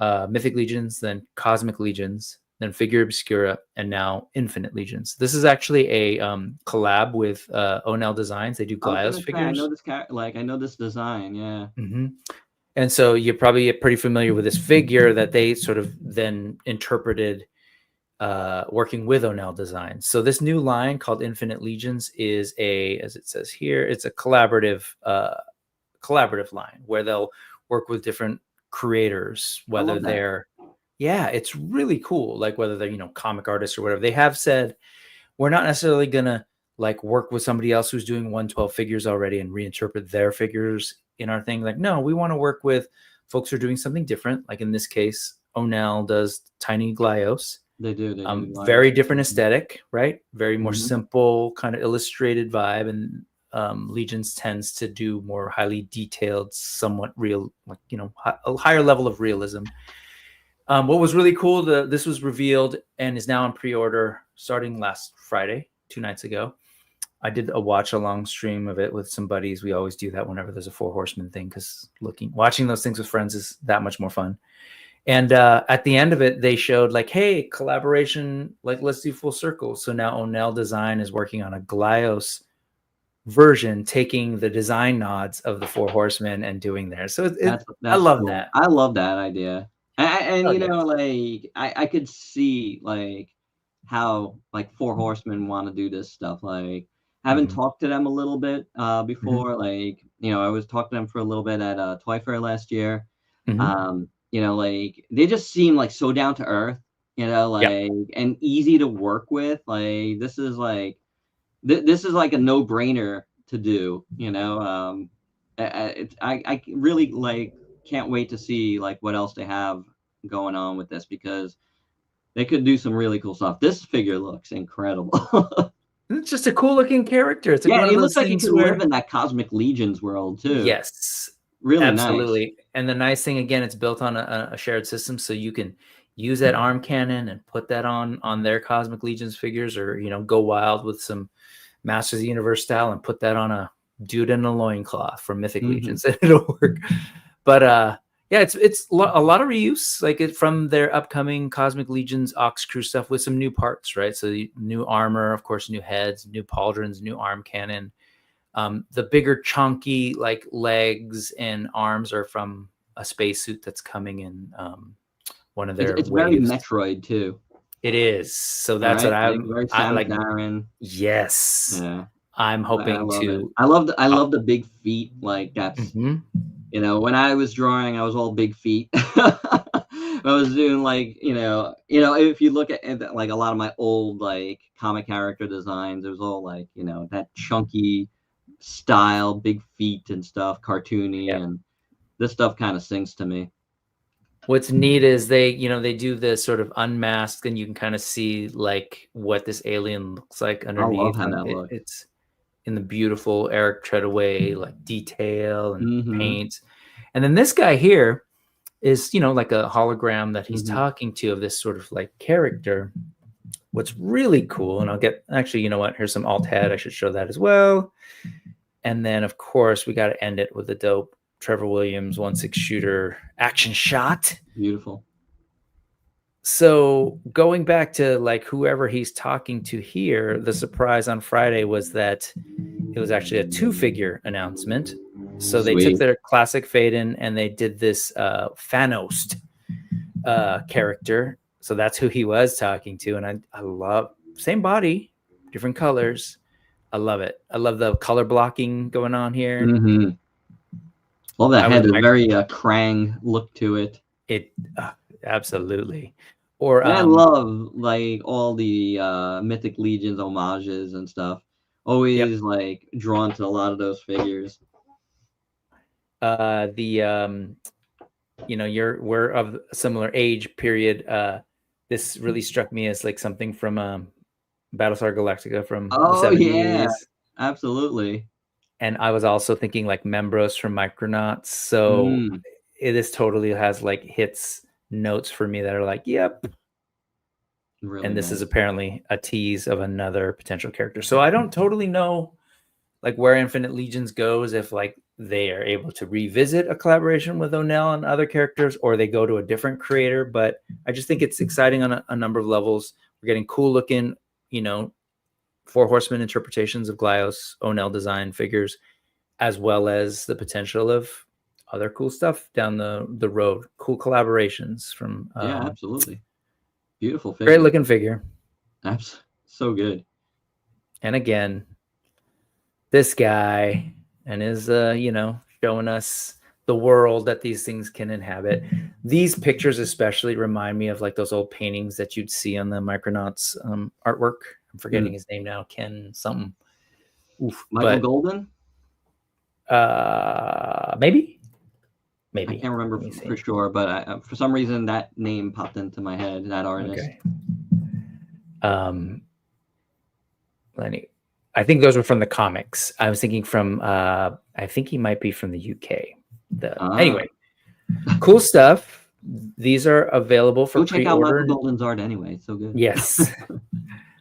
Mythic Legions, then Cosmic Legions, then Figure Obscura, and now Infinite Legions. This is actually a collab with Onel Designs. They do Glyos figures. I know this design, yeah. And so you're probably pretty familiar with this figure that they sort of then interpreted working with Onel Designs. So this new line called Infinite Legions is as it says here, it's a collaborative line where they'll work with different creators, whether they're it's really cool. Like whether they're, comic artists or whatever. They have said, we're not necessarily gonna like work with somebody else who's doing 112 figures already and reinterpret their figures in our thing. Like, no, we want to work with folks who are doing something different. Like in this case, Onel does tiny Glyos. They do very different aesthetic, right? Very more simple, kind of illustrated vibe, and Legions tends to do more highly detailed, somewhat real, like a higher level of realism. What was really cool, this was revealed and is now on pre-order starting last Friday, 2 nights ago. I did a watch along stream of it with some buddies. We always do that whenever there's a Four Horsemen thing, because watching those things with friends is that much more fun. And at the end of it, they showed like, hey, collaboration, like let's do full circle. So now Onel Design is working on a Glyos version, taking the design nods of the Four Horsemen and doing there. So I love cool. that. I love that idea. And like I could see like how like Four Horsemen want to do this stuff. Like haven't talked to them a little bit before. Like, I was talking to them for a little bit at Toy Fair last year. Like they just seem like so down to earth, like and easy to work with. Like this is like this is like a no-brainer to do. I really like can't wait to see like what else they have going on with this, because they could do some really cool stuff. This figure looks incredible. It's just a cool looking character. It's like Yeah, one and of it those looks like he things could where live in that Cosmic Legions world too. yes, really absolutely. nice. And the nice thing again, it's built on a shared system, so you can use that arm cannon and put that on their Cosmic Legions figures, or go wild with some Masters of the Universe style and put that on a dude in a loincloth from Mythic Legions, and it'll work. But yeah, it's a lot of reuse, like from their upcoming Cosmic Legions Ox Crew stuff with some new parts, right? So new armor, of course, new heads, new pauldrons, new arm cannon. The bigger chunky like legs and arms are from a spacesuit that's coming in one of their It's waves. very Metroid too. It is. So that's right? what Like very Samus like. Aran. Yes. Yeah. I'm hoping to. I love the big feet. Like that's when I was drawing, I was all big feet. I was doing like if you look at like a lot of my old like comic character designs, it was all like that chunky style, big feet and stuff, cartoony, and this stuff kind of sings to me. What's neat is they do this sort of unmasked, and you can kind of see like what this alien looks like underneath. I love how that looks. It's in the beautiful Eric Treadaway like detail and paint. And then this guy here is, like a hologram that he's talking to of this sort of like character. What's really cool, and I'll get, actually, you know what? Here's some alt head. I should show that as well. And then, of course, we got to end it with a dope Trevor Williams 1/6 shooter action shot. Beautiful. So going back to like whoever he's talking to here, the surprise on Friday was that it was actually a 2-figure announcement. So they took their classic Faden and they did this Thanos character. So that's who he was talking to. And I love, same body, different colors. I love it. I love the color blocking going on here. Well, that had a very Krang look to it. It absolutely. Or I love like all the Mythic Legions homages and stuff. Always like drawn to a lot of those figures. We're of a similar age period. This really struck me as like something from Battlestar Galactica from the 70s. Yeah, absolutely. And I was also thinking like Membros from Micronauts. So this totally has like hits notes for me that are like, yep. Really and this is apparently a tease of another potential character. So I don't totally know like where Infinite Legions goes, if like they are able to revisit a collaboration with O'Neill and other characters, or they go to a different creator. But I just think it's exciting on a number of levels. We're getting cool looking, Four Horsemen interpretations of Glyos O'Neill design figures, as well as the potential of other cool stuff down the road. Cool collaborations from absolutely beautiful figure. Great looking figure. That's so good. And again, this guy and his showing us the world that these things can inhabit. These pictures especially remind me of like those old paintings that you'd see on the Micronauts artwork. I'm forgetting his name now. Ken something. Michael Golden? Maybe. I can't remember for sure, but for some reason that name popped into my head, that artist. Okay. I think those were from the comics. I was thinking from, I think he might be from the UK. Anyway, cool stuff. These are available for pre-order. Go check out Michael Golden's art anyway. It's so good. Yes.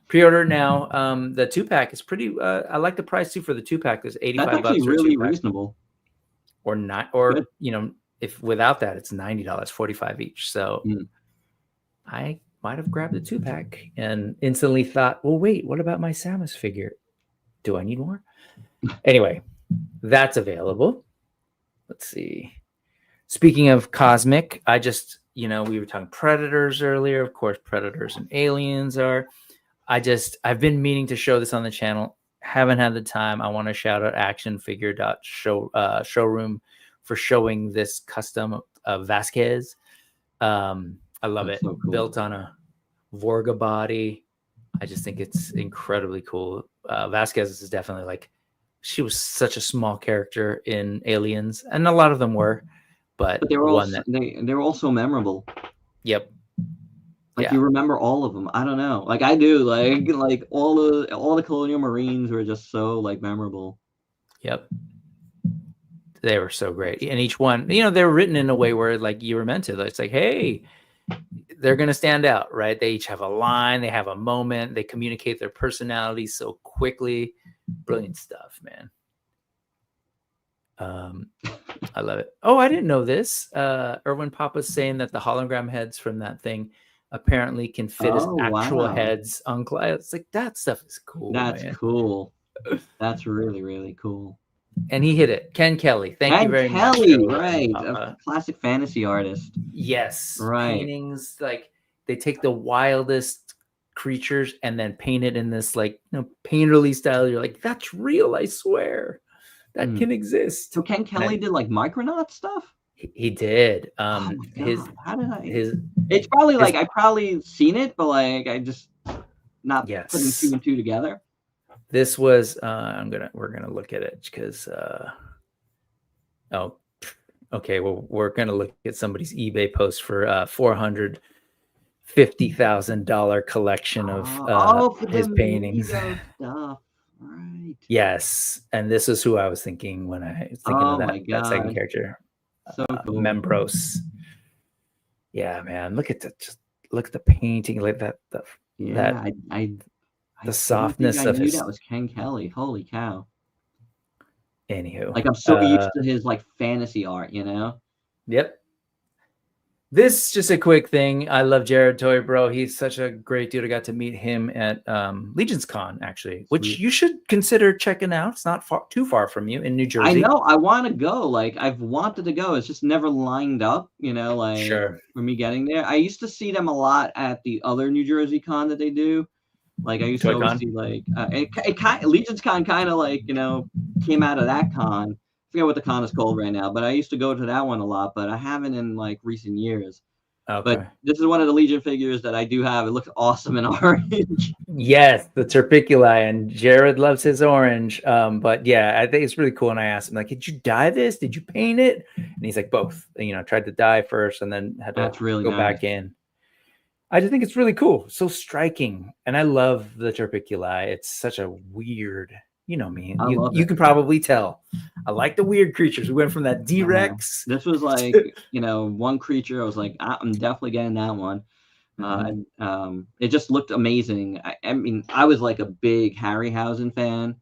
Pre-order now. The 2-pack is pretty. I like the price too for the 2-pack. There's $85. That's actually really reasonable. Or not, or good. If without that, it's $90, $45 each. So I might have grabbed the 2-pack and instantly thought, well, wait, what about my Samus figure? Do I need more? Anyway, that's available. Let's see. Speaking of cosmic, I just, we were talking Predators earlier. Of course, Predators and Aliens are. I've been meaning to show this on the channel haven't had the time, I want to shout out showroom for showing this custom Vasquez. I love That's it. so cool. Built on a Vorga body. I just think it's incredibly cool. Vasquez is definitely like, she was such a small character in Aliens, and a lot of them were, but they were one also they were also memorable. Yep. Like you remember all of them. I don't know. Like I do. Like all the Colonial Marines were just so like memorable. Yep. They were so great. And each one, you know, they were written in a way where like you were meant to. It's like, hey, they're going to stand out, right? They each have a line, they have a moment, they communicate their personality so quickly. Brilliant stuff, man. I love it. Oh, I didn't know this. Erwin Papa's saying that the hologram heads from that thing apparently can fit as actual heads on glass. It's like, that stuff is cool. That's cool. That's really, really cool. And he hit it. Ken Kelly. Thank you very much. Right. A classic fantasy artist. Yes. Right. Paintings, like they take the wildest creatures and then paint it in this like, you know, painterly style. You're like, that's real, I swear. That can exist. So Ken Kelly did like Micronaut stuff? He did. How did I? It's probably like I probably seen it, but like I just not putting two and two together. This was we're gonna look at it because okay, well, we're gonna look at somebody's eBay post for $450,000 collection of his paintings. Stuff. Right. Yes, and this is who I was thinking when I was thinking of that second character. So cool. Membros. Yeah, man. Look at the painting, like that. The softness of his. That was Ken Kelly. Holy cow. Anywho, like I'm so used to his like fantasy art, you know. Yep. This just a quick thing. I love Jared Toy Bro. He's such a great dude. I got to meet him at Legion's Con, actually, which you should consider checking out. It's not too far from you in New Jersey. I know. I want to go. Like I've wanted to go. It's just never lined up, you know, like for me getting there. I used to see them a lot at the other New Jersey con that they do. Like I used to always see like Legion's Con kind of like, you know, came out of that con. I forget what the con is called right now, but I used to go to that one a lot, but I haven't in like recent years. Okay. But this is one of the Legion figures that I do have. It looks awesome in orange. Yes, the Terpiculi, and Jared loves his orange. But yeah, I think it's really cool. And I asked him, like, did you dye this? Did you paint it? And he's like, both. You know, tried to dye first and then had to go back in. I just think it's really cool. So striking. And I love the Terpiculi. It's such a weird, you know me. You can probably tell. I like the weird creatures. We went from that D-Rex. This was like, you know, one creature. I was like, I'm definitely getting that one. It just looked amazing. I mean, I was like a big Harryhausen fan.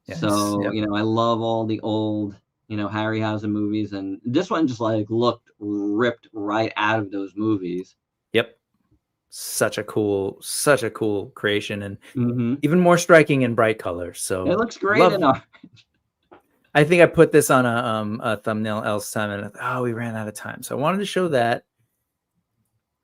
Yes, so, you know, I love all the old, you know, Harryhausen movies. And this one just like looked ripped right out of those movies. Yep. Such a cool creation, and even more striking in bright colors. So it looks great in orange. I think I put this on a thumbnail else time, and we ran out of time. So I wanted to show that.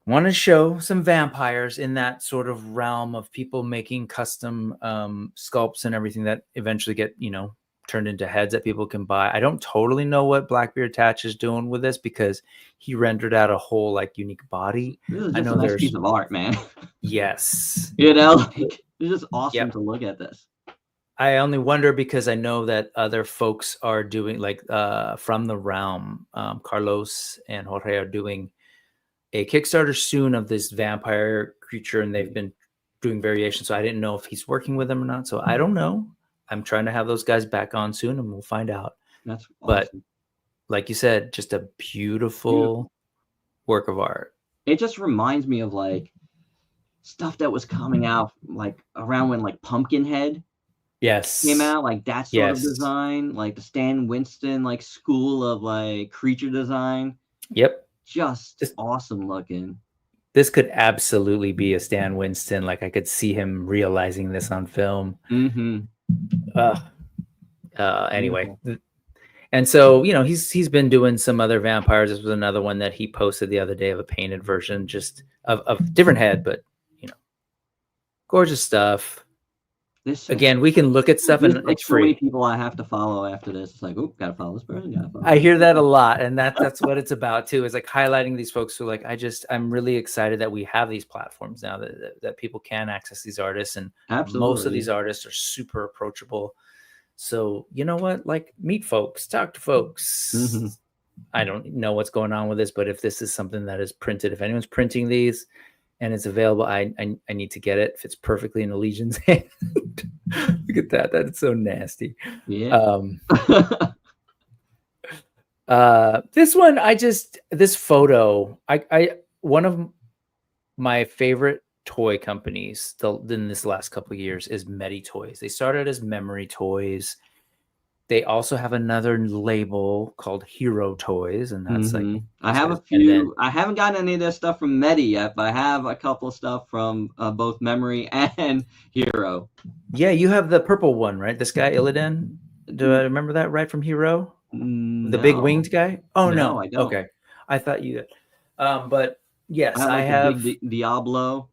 I wanted to show some vampires in that sort of realm of people making custom sculpts and everything that eventually get, you know, turned into heads that people can buy. I don't totally know what Blackbeard Tatch is doing with this because he rendered out a whole like unique body. This is just a nice piece of art, man. Yes. You know, like, it's just awesome to look at this. I only wonder because I know that other folks are doing like from the realm, Carlos and Jorge are doing a Kickstarter soon of this vampire creature, and they've been doing variations. So I didn't know if he's working with them or not. So I don't know. I'm trying to have those guys back on soon, and we'll find out. That's awesome. But like you said, just a beautiful work of art. It just reminds me of like stuff that was coming out like around when like Pumpkinhead came out, like that sort of design, like the Stan Winston like school of like creature design. Yep. Just awesome looking. This could absolutely be a Stan Winston. Like I could see him realizing this on film. Anyway, and so, you know, he's been doing some other vampires. This was another one that he posted the other day of a painted version, just of different head, but you know, gorgeous stuff. Again, we can look at stuff and like it's so many free. people I have to follow after this. It's like, oh, gotta follow this person. Gotta follow. I hear that a lot, and that's what it's about too. Is like highlighting these folks who like I'm really excited that we have these platforms now that people can access these artists, and most of these artists are super approachable. So you know what, like meet folks, talk to folks. Mm-hmm. I don't know what's going on with this, but if this is something that is printed, if anyone's printing these and it's available, I need to get it. Fits perfectly in a Legion's hand. Look at that. That's so nasty. Yeah. This one, this photo, one of my favorite toy companies in this last couple of years is Toys. They started as Memory Toys. They also have another label called Hero Toys, and that's like I have a few. I haven't gotten any of this stuff from Medi yet, but I have a couple of stuff from both Memory and Hero. Yeah, you have the purple one, right? This guy Illidan. Do I remember that right from Hero? No. The big winged guy? Oh no, I don't. Okay, I thought you did. But yes, I have the big Diablo.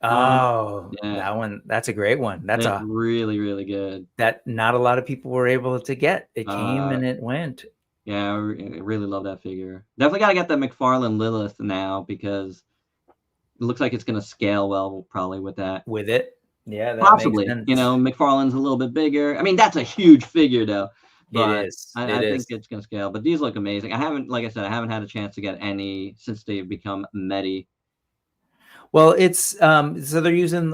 Oh, yeah. That one. That's a great one. That's really, really good. That not a lot of people were able to get. It came and it went. Yeah, I really love that figure. Definitely got to get the McFarlane Lilith now because it looks like it's going to scale well probably with that. With it? Yeah, that possibly. Makes sense. You know, McFarlane's a little bit bigger. I mean, that's a huge figure though. But it is. I think it's going to scale. But these look amazing. Like I said, I haven't had a chance to get any since they've become Medi. Well, it's so they're using.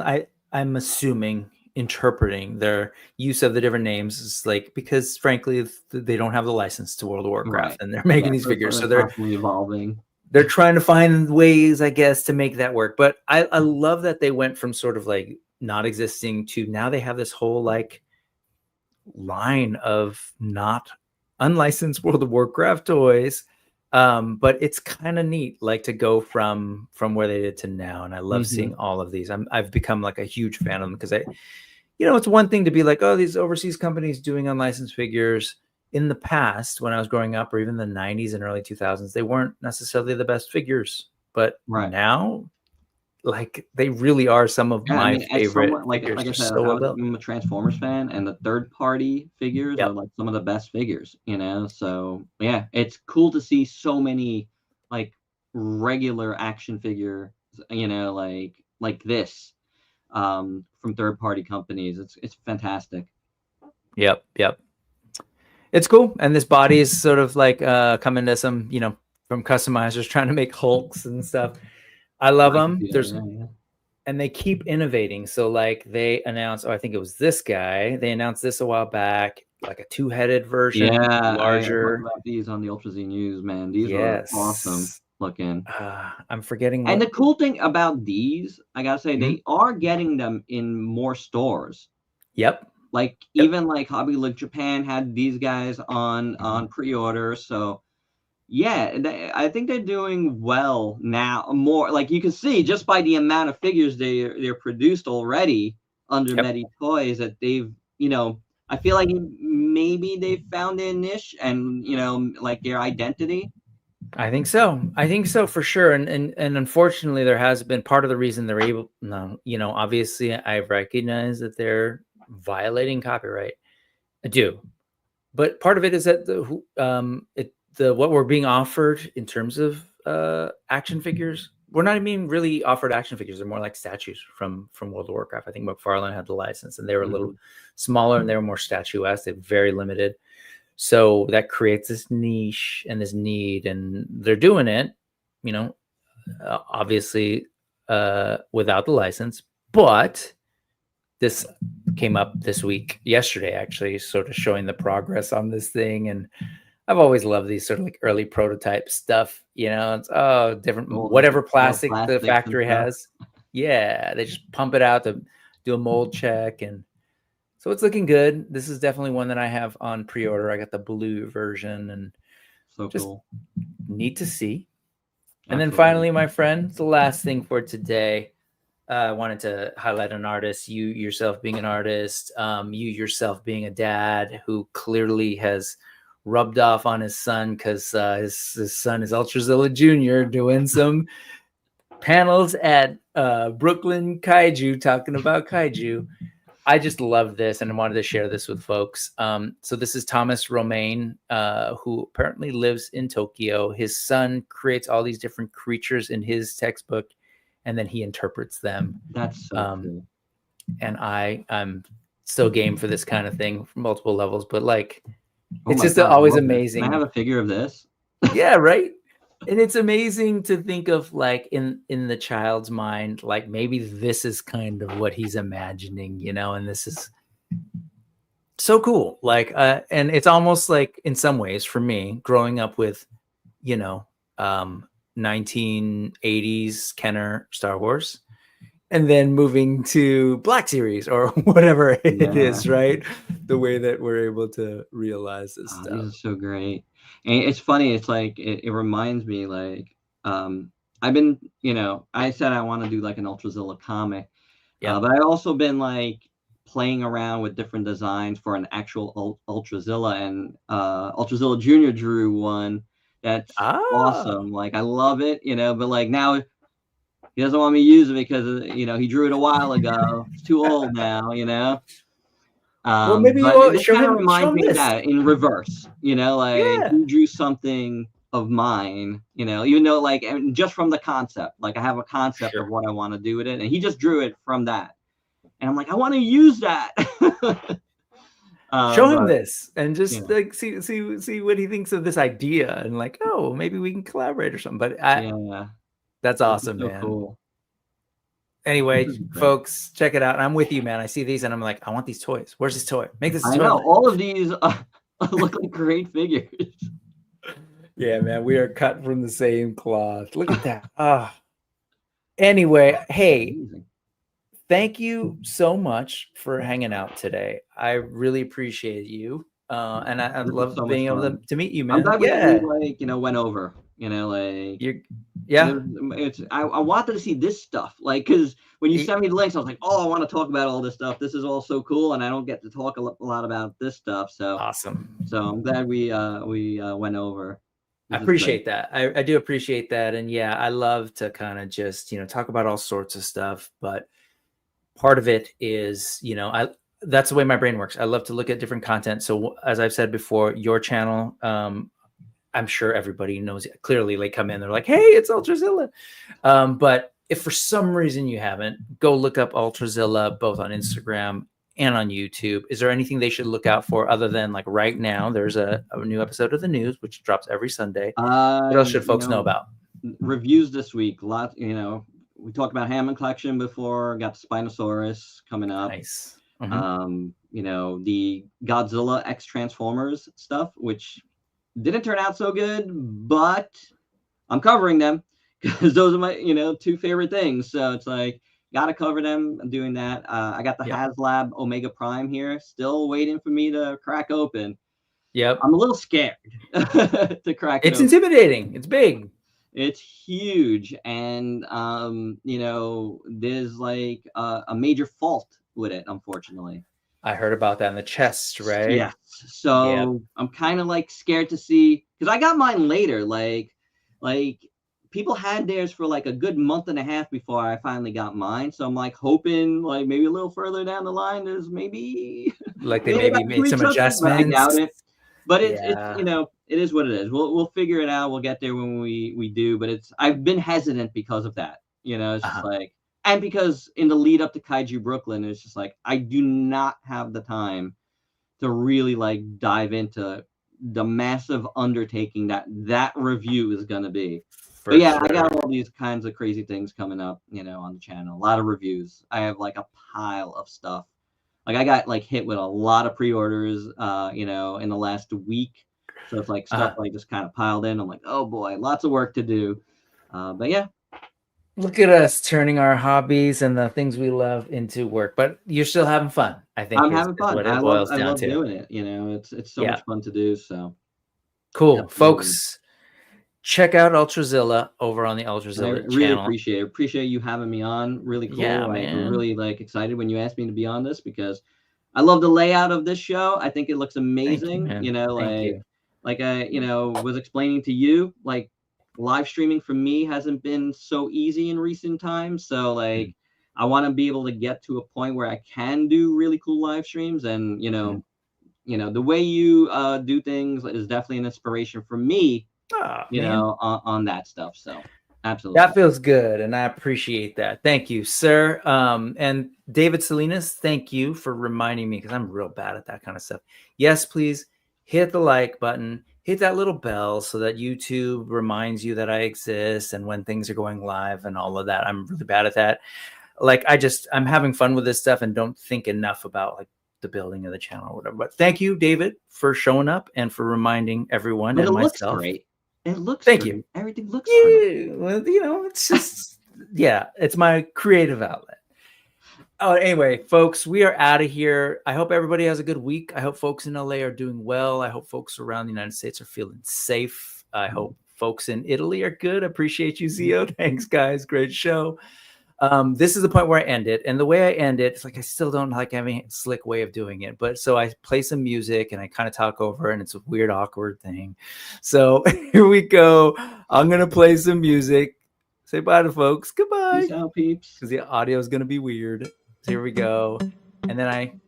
I'm assuming interpreting their use of the different names is like because frankly they don't have the license to World of Warcraft and they're making these figures, so they're constantly evolving. They're trying to find ways, I guess, to make that work. But I love that they went from sort of like not existing to now they have this whole like line of not unlicensed World of Warcraft toys. But it's kind of neat, like to go from where they did to now. And I love seeing all of these. I've become like a huge fan of them because it's one thing to be like, oh, these overseas companies doing unlicensed figures. In the past, when I was growing up, or even the 90s and early 2000s, they weren't necessarily the best figures. But now, like they really are some of my favorite figures. Like I said, I'm a Transformers fan, and the third-party figures are like some of the best figures. So yeah, it's cool to see so many like regular action figure, like this from third-party companies. It's fantastic. Yep. It's cool. And this body is sort of like coming to some, from customizers trying to make Hulks and stuff. I love them. And they keep innovating. So like they announced, I think it was this guy. They announced this a while back, like a two-headed version, larger. I about these on the Ultrazilla News, man. These are awesome looking. I'm forgetting. And the cool thing about these, I gotta say, they are getting them in more stores. Yep. Like even like Hobby Link Japan had these guys on pre-order. So yeah, I think they're doing well now. More like you can see just by the amount of figures they're produced already under Medi Toys that they've, I feel like maybe they've found their niche and like their identity. I think so for sure. And unfortunately there has been part of the reason they're able, obviously I recognize that they're violating copyright. I do, but part of it is that what we're being offered in terms of action figures, we're not even really offered action figures. They're more like statues from World of Warcraft. I think McFarlane had the license, and they were a little smaller and they were more statuesque. They're very limited, so that creates this niche and this need, and they're doing it, obviously without the license, but. This came up yesterday, actually, sort of showing the progress on this thing. And I've always loved these sort of like early prototype stuff, it's different, whatever plastic the factory has. Yeah. They just pump it out to do a mold check. And so it's looking good. This is definitely one that I have on pre-order. I got the blue version and so just cool. Neat to see. And then finally, my friend, the last thing for today, I wanted to highlight an artist, you yourself being an artist, you yourself being a dad who clearly has rubbed off on his son because his son is Ultrazilla Jr. doing some panels at Brooklyn Kaiju talking about kaiju. I just love this and I wanted to share this with folks. So this is Thomas Romaine, who apparently lives in Tokyo. His son creates all these different creatures in his textbook, and then he interprets them. That's so cool. And I'm so game for this kind of thing from multiple levels, but like, Oh it's my just God, always I love this. amazing. Can I have a figure of this? Yeah, right. And it's amazing to think of like in the child's mind, like maybe this is kind of what he's imagining, you know, and this is so cool. Like, and it's almost like in some ways for me growing up with, you know, 1980s Kenner Star Wars, and then moving to Black Series or whatever it is, right? The way that we're able to realize this stuff. These are so great. And it's funny, it's like it reminds me, like, I've been, you know, I said I want to do like an Ultrazilla comic. But I've also been like playing around with different designs for an actual Ultrazilla, and Ultrazilla Junior drew one that's awesome. Like, I love it, you know, but like now he doesn't want me to use it because, you know, he drew it a while ago. It's too old now, you know. Well, maybe but show kind of him, reminds me of this. that in reverse, you know, like he drew something of mine, you know, even though like just from the concept, like I have a concept of what I want to do with it, and he just drew it from that, and I'm like, I want to use that. Show him this and just like see what he thinks of this idea, and like, oh, maybe we can collaborate or something. But that's awesome, so man. Cool. Anyway, folks, check it out. And I'm with you, man. I see these and I'm like, I want these toys. Where's this toy? Make this. I know all of these look like great figures. Yeah, man, we are cut from the same cloth. Look at that. Anyway, hey, thank you so much for hanging out today. I really appreciate you. And I love being able to meet you, man. I'm glad we like, you know, went over, you know, like I wanted to see this stuff, like, because when you sent me the links, I was like, oh, I want to talk about all this stuff. This is all so cool, and I don't get to talk a lot about this stuff. So awesome. So I'm glad we went over. I appreciate that. I do appreciate that. And yeah, I love to kind of just, you know, talk about all sorts of stuff, but part of it is, you know, that's the way my brain works. I love to look at different content. So as I've said before, your channel, I'm sure everybody knows it. Clearly they come in, they're like, hey, it's Ultrazilla. But if for some reason you haven't, go look up Ultrazilla both on Instagram and on YouTube. Is there anything they should look out for other than like right now? There's a new episode of the news, which drops every Sunday. What else should folks know about? Reviews this week. Lots, you know, we talked about Hammond Collection before, got Spinosaurus coming up. Nice. You know, the Godzilla X Transformers stuff, which didn't turn out so good, but I'm covering them because those are my, you know, two favorite things. So it's like, gotta cover them. I'm doing that. I got the HasLab Omega Prime here, still waiting for me to crack open. I'm a little scared to crack it open. Intimidating. It's big. It's huge, and you know, there's like a major fault with it, unfortunately. I heard about that in the chest, right? Yes. So I'm kind of like scared to see, because I got mine later. Like people had theirs for like a good month and a half before I finally got mine. So I'm like hoping like maybe a little further down the line there's maybe like they maybe made some adjustments. I doubt it. But it's you know, it is what it is. We'll figure it out. We'll get there when we do. But I've been hesitant because of that. You know, it's just like, and because in the lead up to Kaiju Brooklyn, it's just like I do not have the time to really like dive into the massive undertaking that review is gonna be. But yeah, I got all these kinds of crazy things coming up, you know, on the channel. A lot of reviews. I have like a pile of stuff. Like I got like hit with a lot of pre-orders, you know, in the last week. So it's like stuff like just kind of piled in. I'm like, oh boy, lots of work to do. But yeah. Look at us turning our hobbies and the things we love into work. But you're still having fun. I think I'm having fun. What I it boils down love to. doing it. You know, it's so much fun to do. So cool, folks. Check out Ultrazilla over on the Ultrazilla channel. Really appreciate you having me on. Really cool. Yeah, I'm really like excited when you asked me to be on this because I love the layout of this show. I think it looks amazing. You know, like I, you know, was explaining to you, like live streaming for me hasn't been so easy in recent times. So like I want to be able to get to a point where I can do really cool live streams, and the way you do things is definitely an inspiration for me. On that stuff. So absolutely, that feels good, and I appreciate that. Thank you, sir. And David Salinas, thank you for reminding me, because I'm real bad at that kind of stuff. Yes, please hit the like button, hit that little bell so that YouTube reminds you that I exist and when things are going live and all of that. I'm really bad at that. Like, I'm having fun with this stuff and don't think enough about like the building of the channel or whatever. But thank you, David, for showing up and for reminding everyone and myself. Great. It looks Thank great. you. Everything looks great. Well, it's just it's my creative outlet. Oh, anyway, folks, we are out of here. I hope everybody has a good week. I hope folks in LA are doing well. I hope folks around the United States are feeling safe. I hope folks in Italy are good. Appreciate you, Zio. Thanks, guys. Great show. This is the point where I end it. And the way I end it, it's like I still don't like having a slick way of doing it. But so I play some music and I kind of talk over, and it's a weird, awkward thing. So here we go. I'm going to play some music. Say bye to folks. Goodbye. Peace out, peeps. Because the audio is going to be weird. So here we go. And then I'm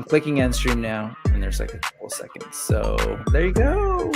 clicking end stream now, and there's like a couple seconds. So there you go.